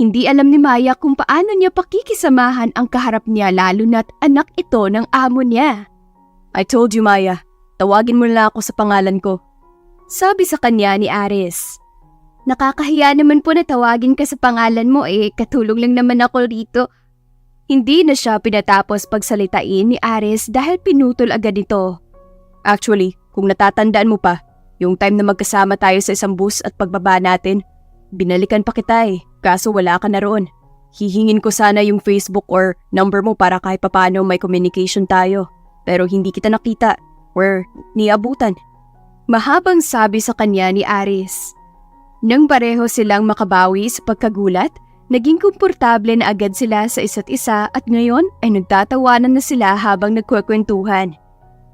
Hindi alam ni Maya kung paano niya pakikisamahan ang kaharap niya lalo na't anak ito ng amo niya. I told you, Maya. Tawagin mo na ako sa pangalan ko. Sabi sa kanya ni Aris. Nakakahiya naman po na tawagin ka sa pangalan mo katulong lang naman ako rito. Hindi na siya pinatapos pagsalitain ni Aris dahil pinutol agad ito. Actually, kung natatandaan mo pa, yung time na magkasama tayo sa isang bus at pagbaba natin, binalikan pa kita kaso wala ka na roon. Hihingin ko sana yung Facebook or number mo para kahit papano may communication tayo. Pero hindi kita nakita or niabutan. Mahabang sabi sa kanya ni Aris. Nang pareho silang makabawi sa pagkagulat, naging komportable na agad sila sa isa't isa at ngayon ay nagtatawanan na sila habang nagkwekwentuhan.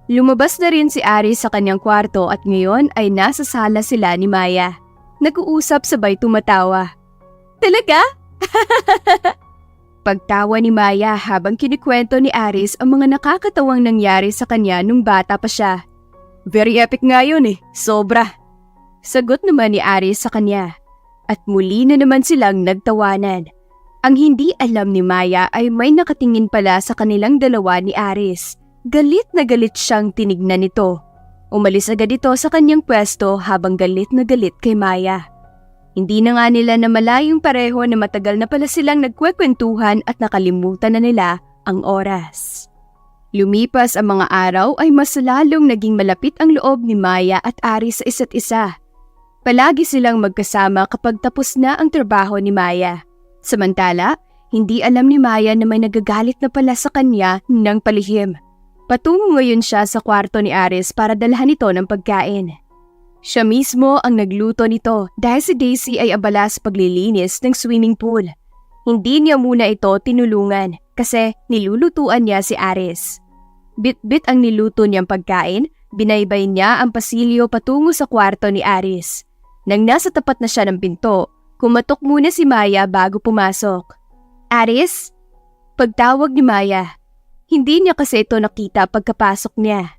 Lumabas na rin si Aris sa kanyang kwarto at ngayon ay nasa sala sila ni Maya. Nag-uusap sabay tumatawa. Talaga? Pagtawa ni Maya habang kinikwento ni Aris ang mga nakakatawang nangyari sa kanya nung bata pa siya. Very epic nga yun sobra. Sagot naman ni Aris sa kanya. At muli na naman silang nagtawanan. Ang hindi alam ni Maya ay may nakatingin pala sa kanilang dalawa ni Aris. Galit na galit siyang tinignan nito. Umalis agad ito sa kanyang pwesto habang galit na galit kay Maya. Hindi na nga nila namalayong pareho na matagal na pala silang nagkwekwentuhan at nakalimutan na nila ang oras. Lumipas ang mga araw ay mas lalong naging malapit ang loob ni Maya at Aris sa isa't isa. Palagi silang magkasama kapag tapos na ang trabaho ni Maya. Samantala, hindi alam ni Maya na may nagagalit na pala sa kanya ng palihim. Patungo ngayon siya sa kwarto ni Aris para dalhan ito ng pagkain. Siya mismo ang nagluto nito dahil si Daisy ay abala sa paglilinis ng swimming pool. Hindi niya muna ito tinulungan kasi nilulutuan niya si Aris. Bit-bit ang niluto niyang pagkain, binaybay niya ang pasilyo patungo sa kwarto ni Aris. Nang nasa tapat na siya ng pinto, kumatok muna si Maya bago pumasok. Aris? Pagtawag ni Maya. Hindi niya kasi ito nakita pagkapasok niya.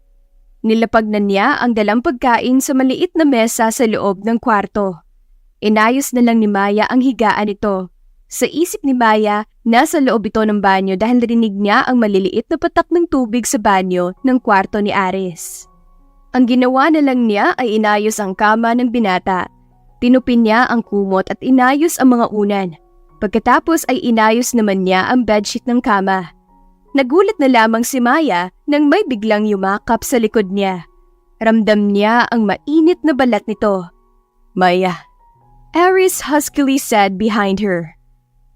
Nilapag na niya ang dalang pagkain sa maliit na mesa sa loob ng kwarto. Inayos na lang ni Maya ang higaan nito. Sa isip ni Maya, nasa loob ito ng banyo dahil narinig niya ang maliliit na patak ng tubig sa banyo ng kwarto ni Aris. Ang ginawa na lang niya ay inayos ang kama ng binata. Tinupin niya ang kumot at inayos ang mga unan. Pagkatapos ay inayos naman niya ang bedsheet ng kama. Nagulat na lamang si Maya nang may biglang yumakap sa likod niya. Ramdam niya ang mainit na balat nito. Maya. Aris huskily said behind her.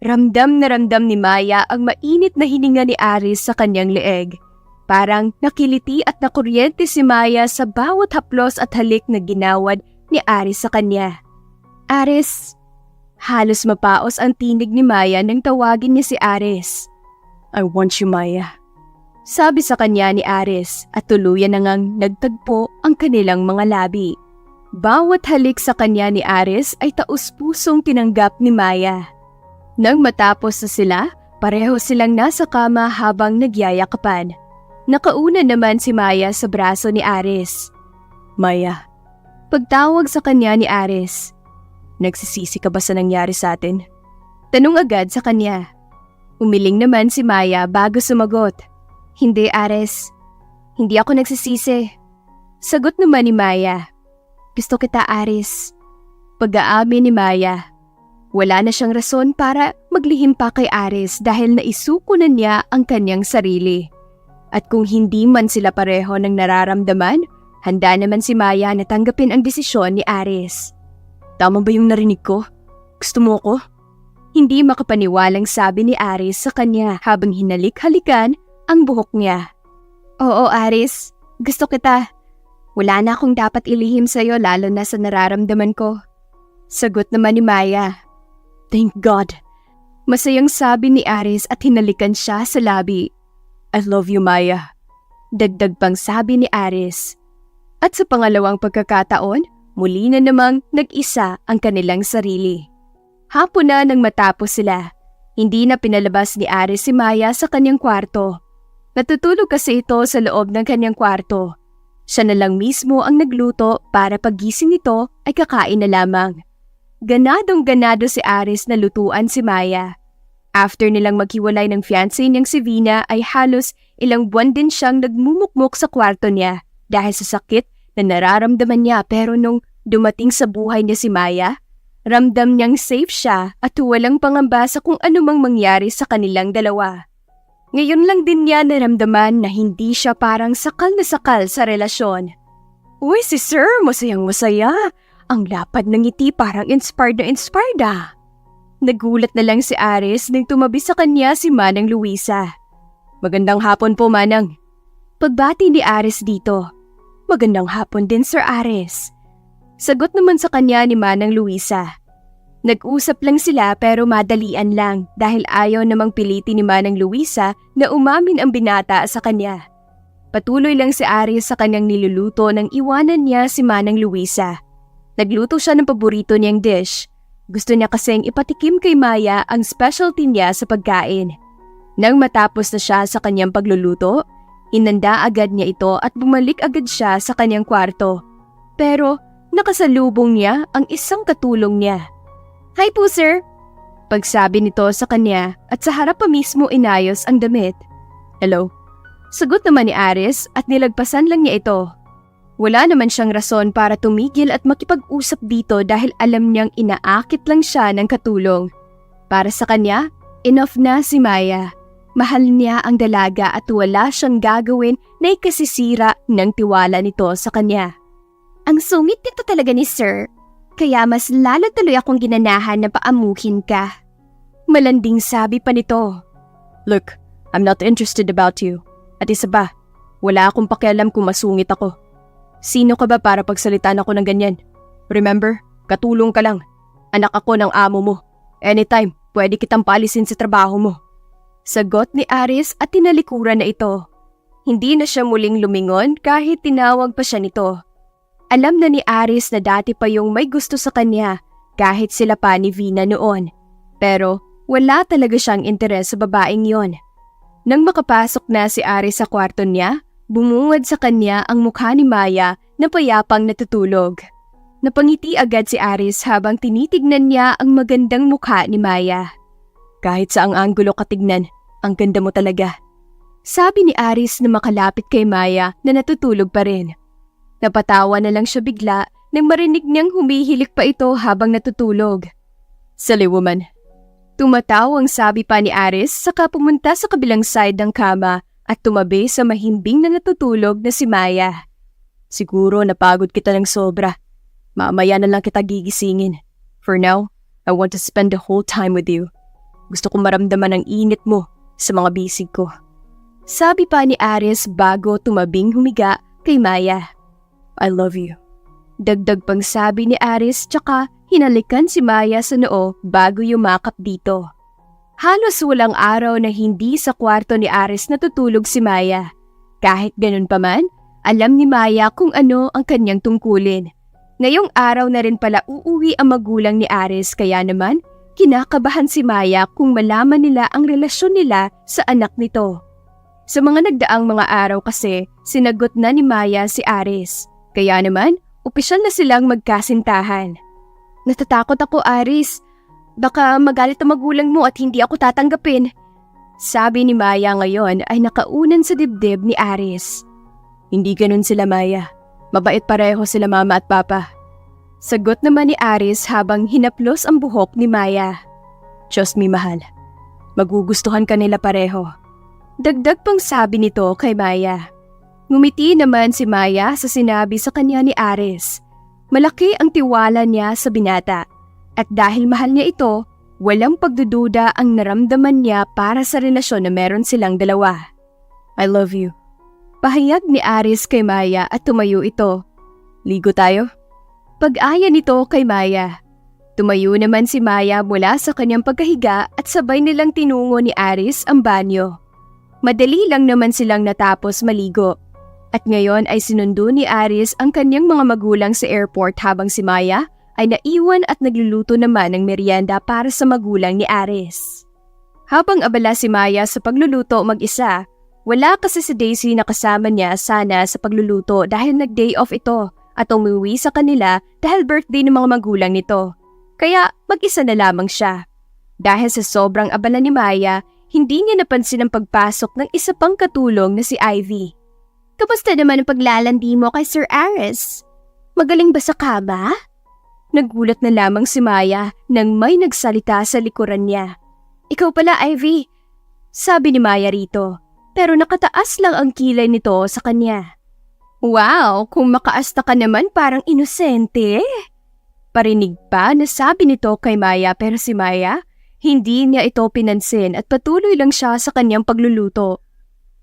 Ramdam ni Maya ang mainit na hininga ni Aris sa kanyang leeg. Parang nakiliti at nakuryente si Maya sa bawat haplos at halik na ginawad ni Aris sa kanya. Aris. Halos mapaos ang tinig ni Maya nang tawagin niya si Aris. I want you, Maya. Sabi sa kanya ni Aris at tuluyan na ngang nagtagpo ang kanilang mga labi. Bawat halik sa kanya ni Aris ay taus-pusong tinanggap ni Maya. Nang matapos na sila, pareho silang nasa kama habang nagyayakapan. Nakauna naman si Maya sa braso ni Aris. Maya. Pagtawag sa kanya ni Aris. Nagsisisi ka ba sa nangyari sa atin? Tanong agad sa kanya. Umiling naman si Maya bago sumagot. Hindi, Aris. Hindi ako nagsisisi. Sagot naman ni Maya. Gusto kita, Aris. Pag-aamin ni Maya. Wala na siyang rason para maglihim pa kay Aris dahil naisuko na niya ang kanyang sarili. At kung hindi man sila pareho ng nararamdaman, handa naman si Maya na tanggapin ang desisyon ni Aris. Tama ba yung narinig ko? Gusto mo ko? Hindi makapaniwalang sabi ni Aris sa kanya habang hinalik-halikan ang buhok niya. Oo, Aris. Gusto kita. Wala na akong dapat ilihim sa'yo lalo na sa nararamdaman ko. Sagot naman ni Maya. Thank God. Masayang sabi ni Aris at hinalikan siya sa labi. I love you, Maya. Dagdag pang sabi ni Aris. At sa pangalawang pagkakataon, muli na namang nag-isa ang kanilang sarili. Hapon na nang matapos sila. Hindi na pinalabas ni Aris si Maya sa kanyang kwarto. Natutulog kasi ito sa loob ng kanyang kwarto. Siya na lang mismo ang nagluto para paggising nito ay kakain na lamang. Ganadong-ganado si Aris na lutuan si Maya. After nilang maghiwalay ng fiancé niyang si Vina ay halos ilang buwan din siyang nagmumukmok sa kwarto niya dahil sa sakit na nararamdaman niya pero nung dumating sa buhay niya si Maya, ramdam niyang safe siya at walang pangamba sa kung anumang mangyari sa kanilang dalawa. Ngayon lang din niya naramdaman na hindi siya parang sakal na sakal sa relasyon. Uy, si Sir, masayang-masaya. Ang lapad ng ngiti parang inspired na inspired ah. Nagulat na lang si Aris nang tumabi sa kanya si Manang Luisa. Magandang hapon po, Manang. Pagbati ni Aris dito. Magandang hapon din, Sir Aris. Sagot naman sa kanya ni Manang Luisa. Nag-usap lang sila pero madalian lang dahil ayaw namang pilitin ni Manang Luisa na umamin ang binata sa kanya. Patuloy lang si Aris sa kanyang niluluto nang iwanan niya si Manang Luisa. Nagluto siya ng paborito niyang dish. Gusto niya kasing ipatikim kay Maya ang specialty niya sa pagkain. Nang matapos na siya sa kanyang pagluluto, inanda agad niya ito at bumalik agad siya sa kanyang kwarto. Pero nakasalubong niya ang isang katulong niya. Hi po, sir. Pagsabi nito sa kanya at sa harap pa mismo inayos ang damit. Hello. Sagot naman ni Aris at nilagpasan lang niya ito. Wala naman siyang rason para tumigil at makipag-usap dito dahil alam niyang inaakit lang siya ng katulong. Para sa kanya, enough na si Maya. Mahal niya ang dalaga at wala siyang gagawin na ikasisira ng tiwala nito sa kanya. Ang sungit nito talaga ni Sir. Kaya mas lalo tuloy akong ginanahan na paamuhin ka. Malanding sabi pa nito. Look, I'm not interested about you. At isa ba, wala akong pakialam kung masungit ako. Sino ka ba para pagsalitan ako ng ganyan? Remember, katulong ka lang. Anak ako ng amo mo. Anytime, pwede kitang paalisin sa trabaho mo. Sagot ni Aris at tinalikuran na ito. Hindi na siya muling lumingon kahit tinawag pa siya nito. Alam na ni Aris na dati pa yung may gusto sa kanya kahit sila pa ni Vina noon. Pero wala talaga siyang interes sa babaeng yon. Nang makapasok na si Aris sa kwarto niya, bumungad sa kanya ang mukha ni Maya na payapang natutulog. Napangiti agad si Aris habang tinitignan niya ang magandang mukha ni Maya. Kahit sa ang anggulo katignan, ang ganda mo talaga. Sabi ni Aris na makalapit kay Maya na natutulog pa rin. Napatawa na lang siya bigla nang marinig niyang humihilik pa ito habang natutulog. Silly woman. Tumatawang sabi pa ni Aris saka pumunta sa kabilang side ng kama at tumabi sa mahimbing na natutulog na si Maya. Siguro napagod kita ng sobra. Mamaya na lang kita gigisingin. For now, I want to spend the whole time with you. Gusto kong maramdaman ang init mo sa mga bisig ko. Sabi pa ni Aris bago tumabing humiga kay Maya. I love you. Dagdag pang sabi ni Aris tsaka hinalikan si Maya sa noo bago yumakap dito. Halos walang araw na hindi sa kwarto ni Aris natutulog si Maya. Kahit ganun pa man, alam ni Maya kung ano ang kanyang tungkulin. Ngayong araw na rin pala uuwi ang magulang ni Aris kaya naman kinakabahan si Maya kung malaman nila ang relasyon nila sa anak nito. Sa mga nagdaang mga araw kasi, sinagot na ni Maya si Aris. Kaya naman, opisyal na silang magkasintahan. Natatakot ako, Aris. Baka magalit ang magulang mo at hindi ako tatanggapin. Sabi ni Maya ngayon ay nakaunan sa dibdib ni Aris. Hindi ganun sila, Maya. Mabait pareho sila mama at papa. Sagot naman ni Aris habang hinaplos ang buhok ni Maya. Trust me, mahal. Magugustuhan ka nila pareho. Dagdag pang sabi nito kay Maya. Ngumiti naman si Maya sa sinabi sa kanya ni Aris. Malaki ang tiwala niya sa binata. At dahil mahal niya ito, walang pagdududa ang naramdaman niya para sa relasyon na meron silang dalawa. I love you. Pahayag ni Aris kay Maya at tumayo ito. Ligo tayo? Pag-aya nito kay Maya. Tumayo naman si Maya mula sa kanyang pagkahiga at sabay nilang tinungo ni Aris ang banyo. Madali lang naman silang natapos maligo. At ngayon ay sinundo ni Aris ang kanyang mga magulang sa airport habang si Maya ay naiwan at nagluluto naman ng merienda para sa magulang ni Aris. Habang abala si Maya sa pagluluto mag-isa, wala kasi si Daisy na kasama niya sana sa pagluluto dahil nag-day off ito at umuwi sa kanila dahil birthday ng mga magulang nito. Kaya mag-isa na lamang siya. Dahil sa sobrang abala ni Maya, hindi niya napansin ang pagpasok ng isa pang katulong na si Ivy. Kamusta naman ang paglalandi mo kay Sir Aris? Magaling ba sa kama? Nagulat na lamang si Maya nang may nagsalita sa likuran niya. Ikaw pala, Ivy. Sabi ni Maya rito, pero nakataas lang ang kilay nito sa kanya. Wow, kung makaasta ka naman parang inosente. Parinig pa na sabi nito kay Maya pero si Maya, hindi niya ito pinansin at patuloy lang siya sa kanyang pagluluto.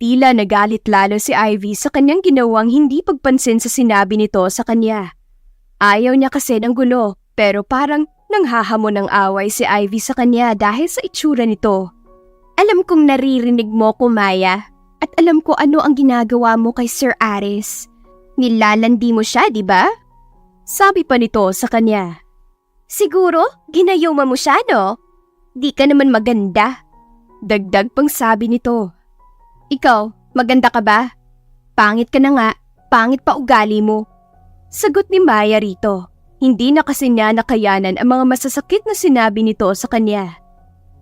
Tila nagalit lalo si Ivy sa kanyang ginawang hindi pagpansin sa sinabi nito sa kanya. Ayaw niya kasi ng gulo pero parang nanghahamon ng away si Ivy sa kanya dahil sa itsura nito. Alam kong naririnig mo ko, Maya, at alam ko ano ang ginagawa mo kay Sir Aris. Nilalandi mo siya, di ba? Sabi pa nito sa kanya. Siguro, ginayuma mo siya, no? Di ka naman maganda. Dagdag pang sabi nito. Ikaw, maganda ka ba? Pangit ka na nga, pangit pa ugali mo. Sagot ni Maya rito. Hindi na kasi niya nakayanan ang mga masasakit na sinabi nito sa kanya.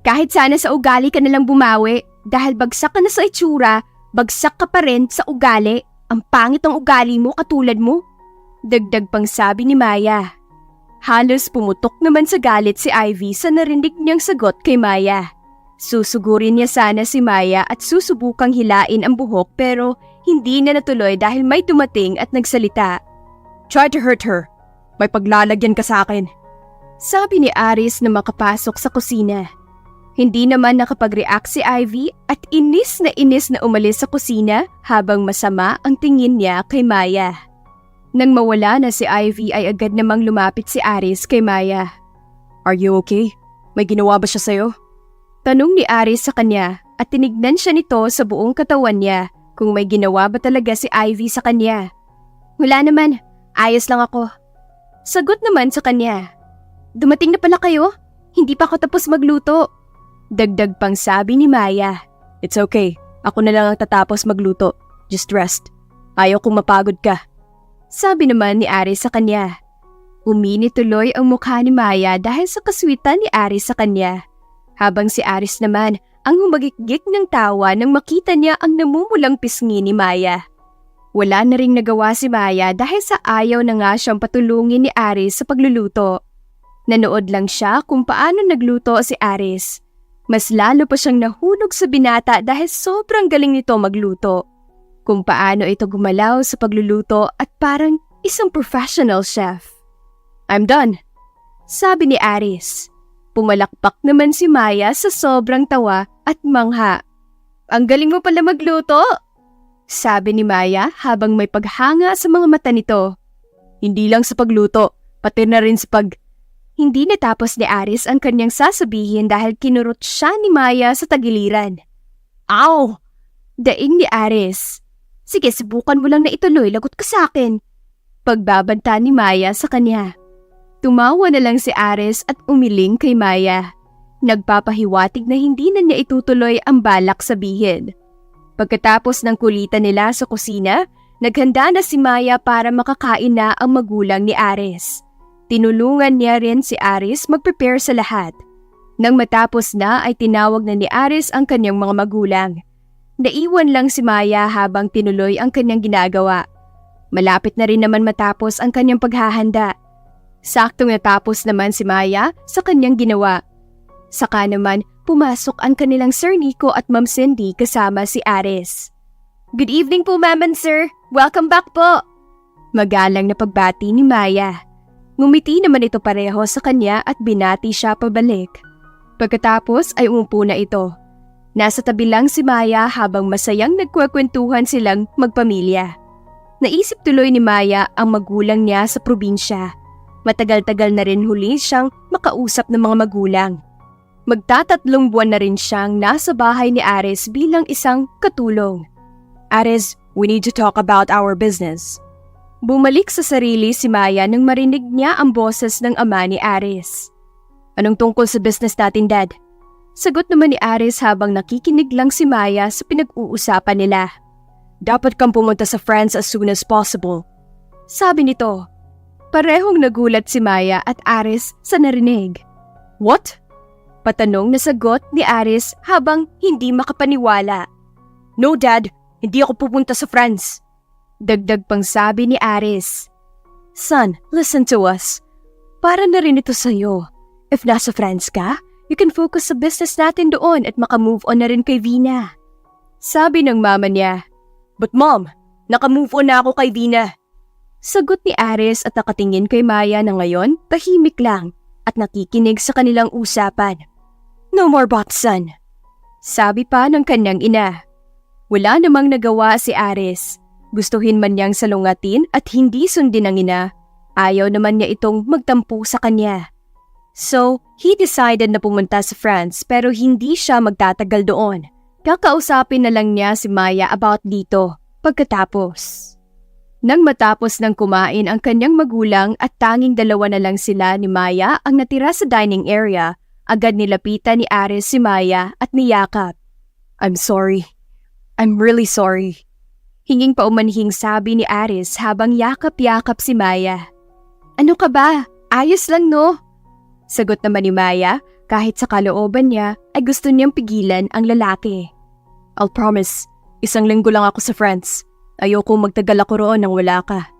Kahit sana sa ugali ka nalang bumawi, dahil bagsak ka na sa itsura, bagsak ka pa rin sa ugali. Ang pangit ng ugali mo katulad mo. Dagdag pang sabi ni Maya. Halos pumutok naman sa galit si Ivy sa narinig niyang sagot kay Maya. Susugurin niya sana si Maya at susubukang hilain ang buhok pero hindi na natuloy dahil may dumating at nagsalita. Try to hurt her. May paglalagyan ka sa akin. Sabi ni Aris na makapasok sa kusina. Hindi naman nakapag-react si Ivy at inis na umalis sa kusina habang masama ang tingin niya kay Maya. Nang mawala na si Ivy ay agad namang lumapit si Aris kay Maya. Are you okay? May ginawa ba siya sa'yo? Tanong ni Aris sa kanya at tinignan siya nito sa buong katawan niya kung may ginawa ba talaga si Ivy sa kanya. Wala naman, ayos lang ako. Sagot naman sa kanya. Dumating na pala kayo? Hindi pa ako tapos magluto. Dagdag pang sabi ni Maya. It's okay, ako na lang ang tatapos magluto. Just rest. Ayaw kong mapagod ka. Sabi naman ni Aris sa kanya. Uminit tuloy ang mukha ni Maya dahil sa kaswitan ni Aris sa kanya. Habang si Aris naman ang humagikgik ng tawa nang makita niya ang namumulang pisngi ni Maya. Wala na ring nagawa si Maya dahil sa ayaw na nga siyang patulungin ni Aris sa pagluluto. Nanood lang siya kung paano nagluto si Aris. Mas lalo pa siyang nahulog sa binata dahil sobrang galing nito magluto. Kung paano ito gumalaw sa pagluluto at parang isang professional chef. I'm done, sabi ni Aris. Pumalakpak naman si Maya sa sobrang tawa at mangha. Ang galing mo pala magluto, sabi ni Maya habang may paghanga sa mga mata nito. Hindi lang sa pagluto, pati na rin sa Hindi natapos ni Aris ang kanyang sasabihin dahil kinurot siya ni Maya sa tagiliran. Ow! Daing ni Aris. Sige, subukan mo lang na ituloy, lagot ka sa akin. Pagbabanta ni Maya sa kanya. Tumawa na lang si Aris at umiling kay Maya. Nagpapahiwatig na hindi na niya itutuloy ang balak sabihin. Pagkatapos ng kulitan nila sa kusina, naghanda na si Maya para makakain na ang magulang ni Aris. Tinulungan niya rin si Aris mag-prepare sa lahat. Nang matapos na ay tinawag na ni Aris ang kanyang mga magulang. Naiwan lang si Maya habang tinuloy ang kanyang ginagawa. Malapit na rin naman matapos ang kanyang paghahanda. Saktong natapos naman si Maya sa kanyang ginawa. Saka naman pumasok ang kanilang Sir Nico at Ma'am Cindy kasama si Aris. Good evening po, Ma'am and Sir. Welcome back po. Magalang na pagbati ni Maya. Ngumiti naman ito pareho sa kanya at binati siya pabalik. Pagkatapos ay umupo na ito. Nasa tabi lang si Maya habang masayang nagkwekwentuhan silang magpamilya. Naisip tuloy ni Maya ang magulang niya sa probinsya. Matagal-tagal na rin huli siyang makausap ng mga magulang. Magtatatlong buwan na rin siyang nasa bahay ni Aris bilang isang katulong. Aris, we need to talk about our business. Bumalik sa sarili si Maya nang marinig niya ang boses ng ama ni Aris. Anong tungkol sa business natin, Dad? Sagot naman ni Aris habang nakikinig lang si Maya sa pinag-uusapan nila. Dapat kang pumunta sa France as soon as possible. Sabi nito. Parehong nagulat si Maya at Aris sa narinig. What? Patanong na sagot ni Aris habang hindi makapaniwala. No, Dad. Hindi ako pupunta sa France. Dagdag pang sabi ni Aris. Son, listen to us. Para na rin ito sa'yo. If nasa France ka, you can focus sa business natin doon at makamove on na rin kay Vina. Sabi ng mama niya. But Mom, nakamove on na ako kay Vina. Sagot ni Aris at nakatingin kay Maya na ngayon tahimik lang at nakikinig sa kanilang usapan. No more buts, son. Sabi pa ng kanyang ina. Wala namang nagawa si Aris. Gustuhin man niyang salungatin at hindi sundin ang ina, ayaw naman niya itong magtampo sa kanya. So, he decided na pumunta sa France pero hindi siya magtatagal doon. Kakausapin na lang niya si Maya about dito pagkatapos. Nang matapos ng kumain ang kanyang magulang at tanging dalawa na lang sila ni Maya ang natira sa dining area, agad nilapitan ni Aris si Maya at niyakap. I'm sorry. I'm really sorry. Hinging paumanhing sabi ni Aris habang yakap-yakap si Maya. Ano ka ba? Ayos lang no? Sagot naman ni Maya kahit sa kalooban niya ay gusto niyang pigilan ang lalaki. I'll promise, 1 linggo lang ako sa France. Ayokong magtagal ako roon nang wala ka.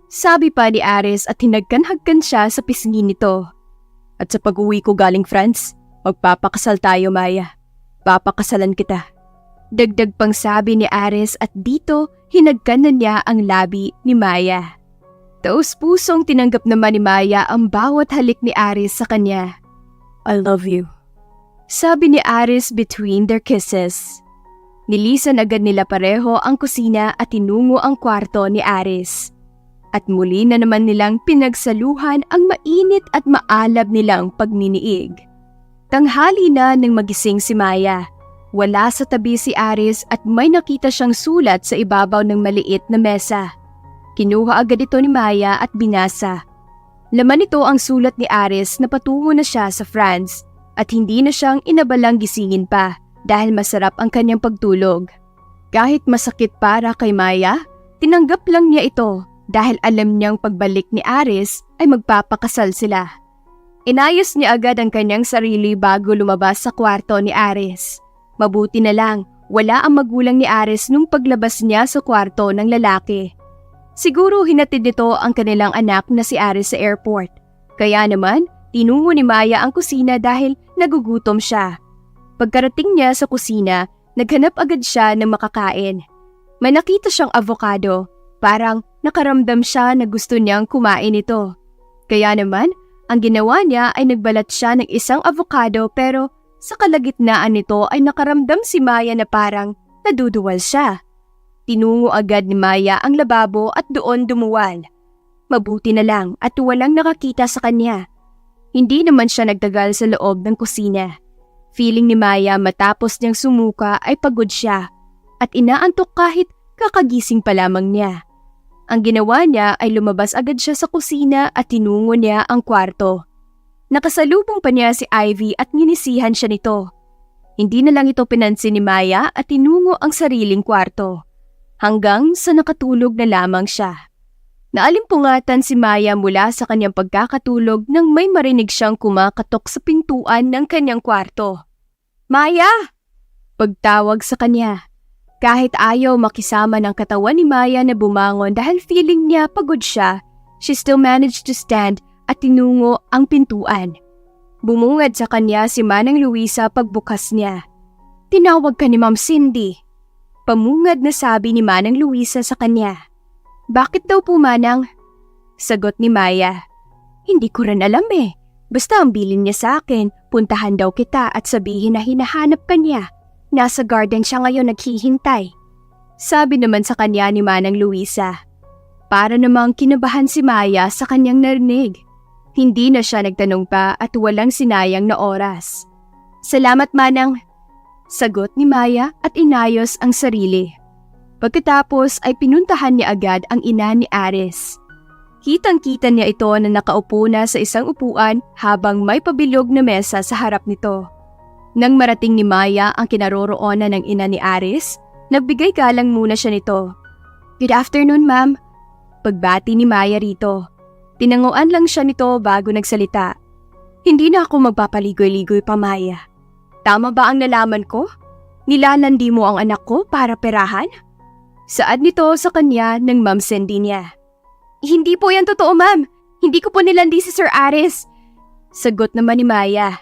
Sabi pa ni Aris at hinagkan-hagkan siya sa pisngi nito. At sa pag-uwi ko galing France, magpapakasal tayo, Maya. Papakasalan kita. Dagdag pang sabi ni Aris at dito hinagkan na niya ang labi ni Maya. Taos-pusong tinanggap naman ni Maya ang bawat halik ni Aris sa kanya. I love you. Sabi ni Aris between their kisses. Nilisan agad nila pareho ang kusina at tinungo ang kwarto ni Aris. At muli na naman nilang pinagsaluhan ang mainit at maalab nilang pagniniig. Tanghali na nang magising si Maya. Wala sa tabi si Aris at may nakita siyang sulat sa ibabaw ng maliit na mesa. Kinuha agad ito ni Maya at binasa. Laman nito ang sulat ni Aris na patungo na siya sa France at hindi na siyang inabalang gisingin pa dahil masarap ang kanyang pagtulog. Kahit masakit para kay Maya, tinanggap lang niya ito dahil alam niyang pagbalik ni Aris ay magpapakasal sila. Inayos niya agad ang kanyang sarili bago lumabas sa kwarto ni Aris. Mabuti na lang, wala ang magulang ni Aris nung paglabas niya sa kwarto ng lalaki. Siguro hinatid nito ang kanilang anak na si Aris sa airport. Kaya naman, tinungo ni Maya ang kusina dahil nagugutom siya. Pagkarating niya sa kusina, naghanap agad siya ng makakain. May nakita siyang avocado, parang nakaramdam siya na gusto niyang kumain ito. Kaya naman, ang ginawa niya ay nagbalat siya ng isang avocado pero sa kalagitnaan nito ay nakaramdam si Maya na parang naduduwal siya. Tinungo agad ni Maya ang lababo at doon dumuwal. Mabuti na lang at walang nakakita sa kanya. Hindi naman siya nagtagal sa loob ng kusina. Feeling ni Maya matapos niyang sumuka ay pagod siya at inaantok kahit kakagising pa lamang niya. Ang ginawa niya ay lumabas agad siya sa kusina at tinungo niya ang kwarto. Nakasalubong pa niya si Ivy at nginisihan siya nito. Hindi na lang ito pinansin ni Maya at tinungo ang sariling kwarto. Hanggang sa nakatulog na lamang siya. Naalimpungatan si Maya mula sa kanyang pagkakatulog nang may marinig siyang kumakatok sa pintuan ng kanyang kwarto. "Maya!" Pagtawag sa kanya. Kahit ayaw makisama ng katawan ni Maya na bumangon dahil feeling niya pagod siya, she still managed to stand at tinungo ang pintuan. Bumungad sa kanya si Manang Luisa pagbukas niya. "Tinawag ka ni Ma'am Cindy." Pamungad na sabi ni Manang Luisa sa kanya. "Bakit daw po, Manang?" Sagot ni Maya. "Hindi ko rin alam eh. Basta ang bilin niya sa akin, puntahan daw kita at sabihin na hinahanap ka niya. Nasa garden siya ngayon naghihintay." Sabi naman sa kanya ni Manang Luisa. Para namang kinabahan si Maya sa kanyang narinig. Hindi na siya nagtanong pa at walang sinayang na oras. "Salamat, Manang." Sagot ni Maya at inayos ang sarili. Pagkatapos ay pinuntahan niya agad ang ina ni Aris. Kitang-kita niya ito na nakaupo na sa isang upuan habang may pabilog na mesa sa harap nito. Nang marating ni Maya ang kinaroroonan ng ina ni Aris, nagbigay galang muna siya nito. "Good afternoon, ma'am." Pagbati ni Maya rito. Tinanguan lang siya nito bago nagsalita. "Hindi na ako magpapaligoy-ligoy pa, Maya. Tama ba ang nalaman ko? Nilalandi mo ang anak ko para perahan?" Saad nito sa kanya ng Ma'am Cindy niya. "Hindi po yan totoo, ma'am. Hindi ko po nilandi si Sir Aris." Sagot naman ni Maya.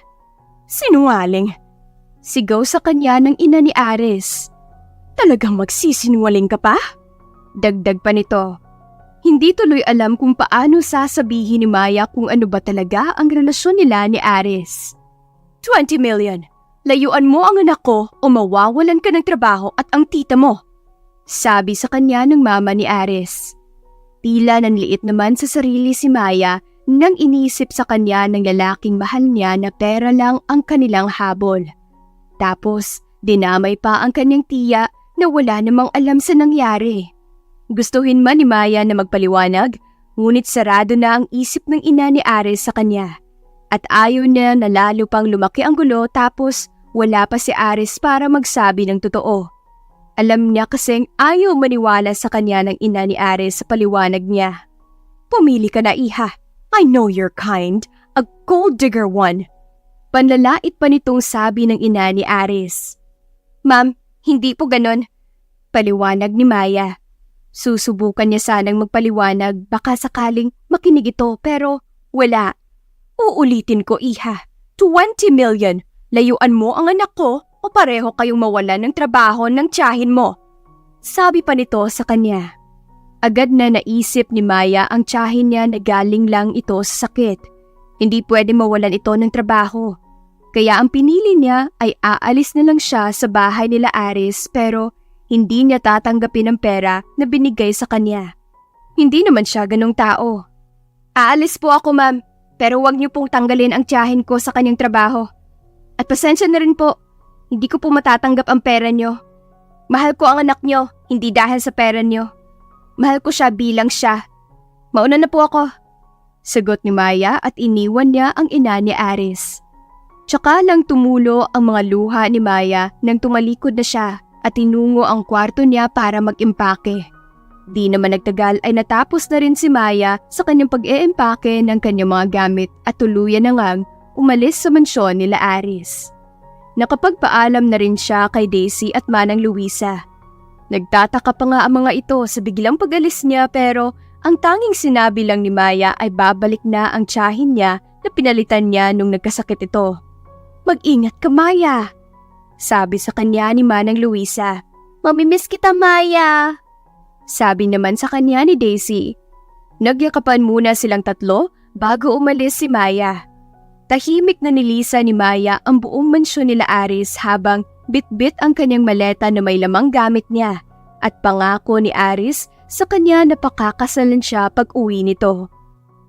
"Sinungaling." Sigaw sa kanya ng ina ni Aris. "Talagang magsisinungaling ka pa?" Dagdag pa nito. Hindi tuloy alam kung paano sasabihin ni Maya kung ano ba talaga ang relasyon nila ni Aris. 20 million. Layuan mo ang anak ko o mawawalan ka ng trabaho at ang tita mo." Sabi sa kanya ng mama ni Aris. Tila nanliit naman sa sarili si Maya nang inisip sa kanya ng lalaking mahal niya na pera lang ang kanilang habol. Tapos, dinamay pa ang kanyang tiya na wala namang alam sa nangyari. Gustuhin man ni Maya na magpaliwanag, ngunit sarado na ang isip ng ina ni Aris sa kanya. At ayaw niya na lalo pang lumaki ang gulo tapos wala pa si Aris para magsabi ng totoo. Alam niya kasing ayaw maniwala sa kanya ng ina ni Aris sa paliwanag niya. "Pumili ka na, iha. I know you're kind. A gold digger one." Panlalait pa nitong sabi ng ina ni Aris. "Ma'am, hindi po ganon." Paliwanag ni Maya. Susubukan niya sanang magpaliwanag baka sakaling makinig ito pero wala. "Uulitin ko, iha. 20 million. Layuan mo ang anak ko o pareho kayong mawalan ng trabaho ng tiyahin mo." Sabi pa nito sa kanya. Agad na naisip ni Maya ang tiyahin niya na galing lang ito sa sakit. Hindi pwede mawalan ito ng trabaho. Kaya ang pinili niya ay aalis na lang siya sa bahay nila Aris pero hindi niya tatanggapin ang pera na binigay sa kanya. Hindi naman siya ganong tao. "Aalis po ako, ma'am, pero wag niyo pong tanggalin ang tiyahin ko sa kanyang trabaho. At pasensya na rin po, Hindi ko po matatanggap ang pera nyo. Mahal ko ang anak nyo, hindi dahil sa pera nyo. Mahal ko siya bilang siya. Mauna na po ako. Sagot ni Maya at iniwan niya ang ina ni Aris. Tsaka lang tumulo ang mga luha ni Maya nang tumalikod na siya at tinungo ang kwarto niya para mag-impake. Di naman nagtagal ay natapos na rin si Maya sa kanyang pag-e-empake ng kanyang mga gamit at tuluyan na ngang umalis sa mansyon nila Aris. Nakapagpaalam na rin siya kay Daisy at Manang Luisa. Nagtataka pa nga ang mga ito sa biglang pag-alis niya pero ang tanging sinabi lang ni Maya ay babalik na ang tiyahin niya na pinalitan niya nung nagkasakit ito. "Mag-ingat ka, Maya," sabi sa kanya ni Manang Luisa. "Mamimiss kita, Maya," sabi naman sa kanya ni Daisy. Nagyakapan muna silang tatlo bago umalis si Maya. Tahimik na nilisa ni Maya ang buong mansyon nila Aris habang bit-bit ang kanyang maleta na may lamang gamit niya at pangako ni Aris sa kanya na pakakasalan siya pag uwi nito.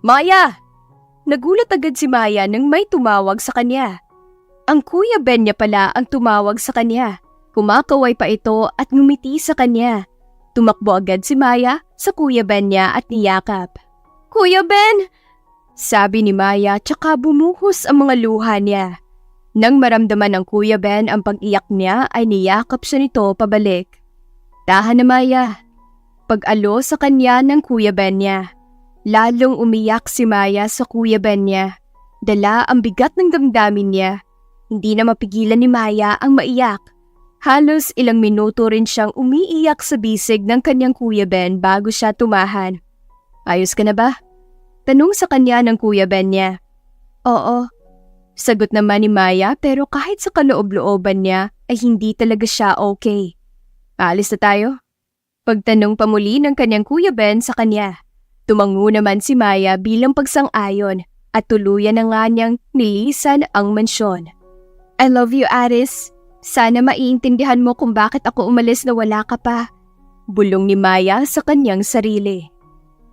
"Maya!" Nagulat agad si Maya nang may tumawag sa kanya. Ang Kuya Ben niya pala ang tumawag sa kanya. Kumakaway pa ito at ngumiti sa kanya. Tumakbo agad si Maya sa Kuya Ben niya at niyakap. "Kuya Ben!" sabi ni Maya tsaka bumuhos ang mga luha niya. Nang maramdaman ng Kuya Ben ang pag-iyak niya ay niyakap siya nito pabalik. "Tahan na, Maya." Pag-alo sa kanya ng Kuya Ben niya. Lalong umiyak si Maya sa Kuya Ben niya. Dala ang bigat ng damdamin niya. Hindi na mapigilan ni Maya ang maiyak. Halos ilang minuto rin siyang umiiyak sa bisig ng kanyang Kuya Ben bago siya tumahan. "Ayos ka na ba?" tanong sa kanya ng Kuya Ben niya. "Oo," sagot naman ni Maya pero kahit sa kaloob-looban niya ay hindi talaga siya okay. "Aalis na tayo?" Pagtanong pa muli ng kanyang Kuya Ben sa kanya. Tumango naman si Maya bilang pagsang-ayon at tuluyan na nga niyang nilisan ang mansyon. "I love you, Aris. Sana maiintindihan mo kung bakit ako umalis na wala ka pa." Bulong ni Maya sa kanyang sarili.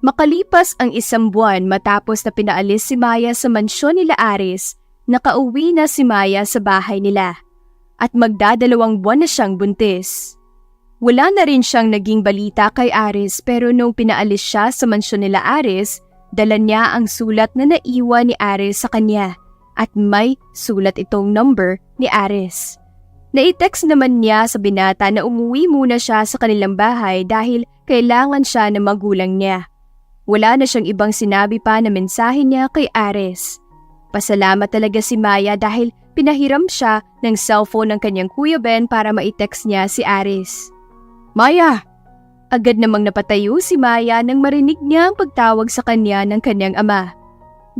Makalipas ang 1 buwan matapos na pinaalis si Maya sa mansyon nila Aris, nakauwi na si Maya sa bahay nila at magdadalawang buwan na siyang buntis. Wala na rin siyang naging balita kay Aris pero nung pinaalis siya sa mansyon nila Aris, dala niya ang sulat na naiwan ni Aris sa kanya at may sulat itong number ni Aris. Nai-text naman niya sa binata na umuwi muna siya sa kanilang bahay dahil kailangan siya ng magulang niya. Wala na siyang ibang sinabi pa na mensahe niya kay Aris. Pasalamat talaga si Maya dahil pinahiram siya ng cellphone ng kanyang Kuya Ben para ma-text niya si Aris. "Maya!" Agad namang napatayo si Maya nang marinig niya ang pagtawag sa kanya ng kanyang ama.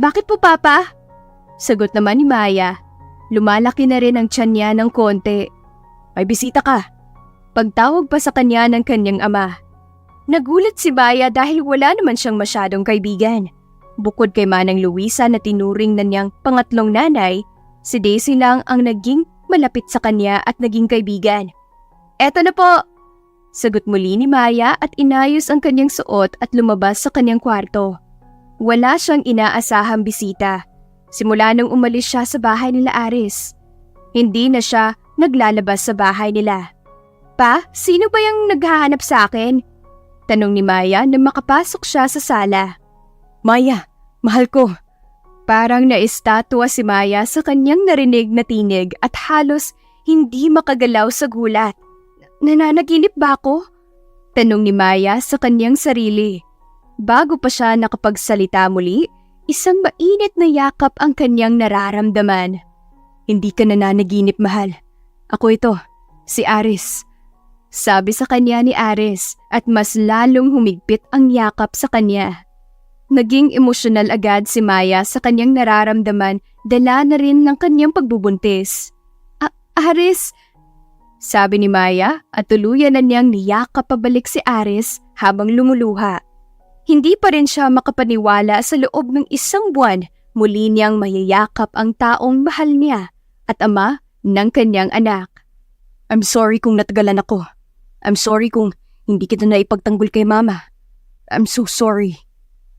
"Bakit po, Papa?" Sagot naman ni Maya. Lumalaki na rin ang tiyan niya ng konti. "May bisita ka." Pagtawag pa sa kanya ng kanyang ama. Nagulat si Maya dahil wala naman siyang masyadong kaibigan. Bukod kay Manang Luisa na tinuring na niyang pangatlong nanay, si Daisy lang ang naging malapit sa kanya at naging kaibigan. "Eto na po!" Sagot muli ni Maya at inayos ang kanyang suot at lumabas sa kanyang kwarto. Wala siyang inaasahang bisita. Simula nang umalis siya sa bahay nila Aris. Hindi na siya naglalabas sa bahay nila. "Pa, sino ba yung naghahanap sa akin?" tanong ni Maya nang makapasok siya sa sala. "Maya, mahal ko." Parang naistatwa si Maya sa kanyang narinig na tinig at halos hindi makagalaw sa gulat. "Nananaginip ba ako?" tanong ni Maya sa kanyang sarili. Bago pa siya nakapagsalita muli, isang mainit na yakap ang kanyang nararamdaman. "Hindi ka nananaginip, mahal. Ako ito, si Aris." Sabi sa kanya ni Aris at mas lalong humigpit ang yakap sa kanya. Naging emosyonal agad si Maya sa kanyang nararamdaman, dala na rin ng kanyang pagbubuntis. Aris, sabi ni Maya at tuluyan na niyang niyakap pabalik si Aris habang lumuluha. Hindi pa rin siya makapaniwala sa loob ng 1 buwan muli niyang mayayakap ang taong mahal niya at ama ng kanyang anak. "I'm sorry kung natagalan ako. I'm sorry kung hindi kita naipagtanggol kay Mama. I'm so sorry."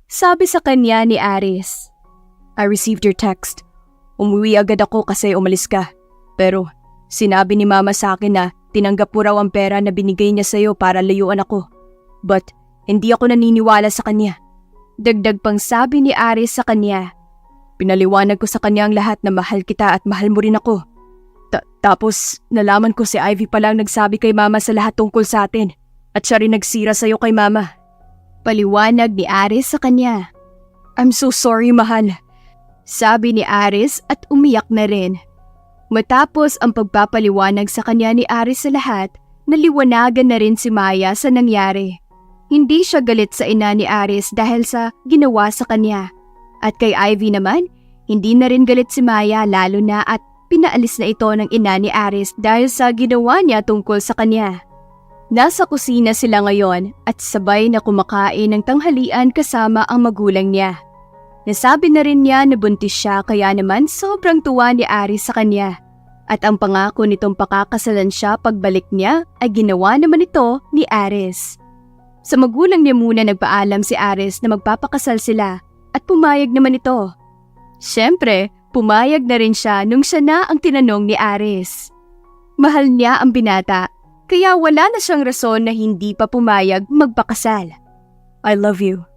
Sabi sa kanya ni Aris. "I received your text. Umuwi agad ako kasi umalis ka. Pero Sinabi ni Mama sa akin na tinanggap mo raw ang pera na binigay niya sa'yo para layuan ako. But hindi ako naniniwala sa kanya. Dagdag pang sabi ni Aris sa kanya. Pinaliwanag ko sa kanya ang lahat na mahal kita at mahal mo rin ako. Tapos nalaman ko si Ivy palang nagsabi kay Mama sa lahat tungkol sa atin. At siya rin nagsira sa'yo kay Mama. Paliwanag ni Aris sa kanya. I'm so sorry, mahal. Sabi ni Aris at umiyak na rin. Matapos ang pagpapaliwanag sa kanya ni Aris sa lahat, naliwanagan na rin si Maya sa nangyari. Hindi siya galit sa ina ni Aris dahil sa ginawa sa kanya. At kay Ivy naman, hindi na rin galit si Maya lalo na at pinaalis na ito ng ina ni Aris dahil sa ginawa niya tungkol sa kanya. Nasa kusina sila ngayon at sabay na kumakain ng tanghalian kasama ang magulang niya. Nasabi na rin niya na buntis siya kaya naman sobrang tuwa ni Aris sa kanya. At ang pangako nitong pakakasalan siya pagbalik niya ay ginawa naman ito ni Aris. Sa magulang niya muna nagpaalam si Aris na magpapakasal sila at pumayag naman ito. Siyempre, pumayag na rin siya nung siya na ang tinanong ni Aris. Mahal niya ang binata, kaya wala na siyang rason na hindi pa pumayag magpakasal. I love you.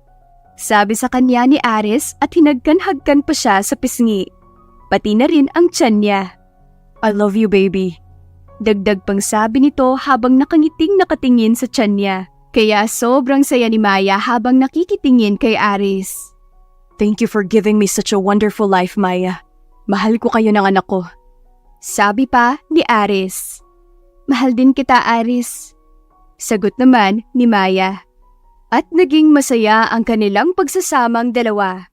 Sabi sa kanya ni Aris at hinagkan-hagkan pa siya sa pisngi. Pati na rin ang tiyan niya. I love you, baby. Dagdag pang sabi nito habang nakangiting nakatingin sa tiyan niya. Kaya sobrang saya ni Maya habang nakikitingin kay Aris. Thank you for giving me such a wonderful life, Maya. Mahal ko kayo ng anak ko. Sabi pa ni Aris. Mahal din kita, Aris. Sagot naman ni Maya. At naging masaya ang kanilang pagsasamang dalawa.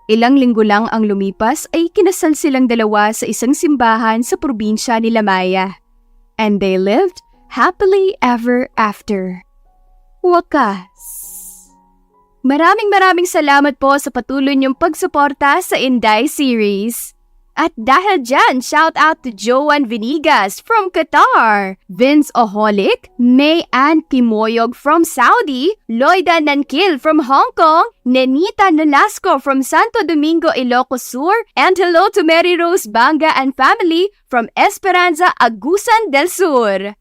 Ilang linggo lang ang lumipas ay kinasal silang dalawa sa isang simbahan sa probinsya nila Maya. And they lived happily ever after. Wakas. Maraming salamat po sa patuloy niyong pagsuporta sa Inday series. At dahil dyan, shout out to Joan Vinigas from Qatar, Vince Oholic, May Ann Kimoyog from Saudi, Loida Nankil from Hong Kong, Nenita Nolasco from Santo Domingo, Ilocos Sur, and hello to Mary Rose Banga and family from Esperanza, Agusan del Sur.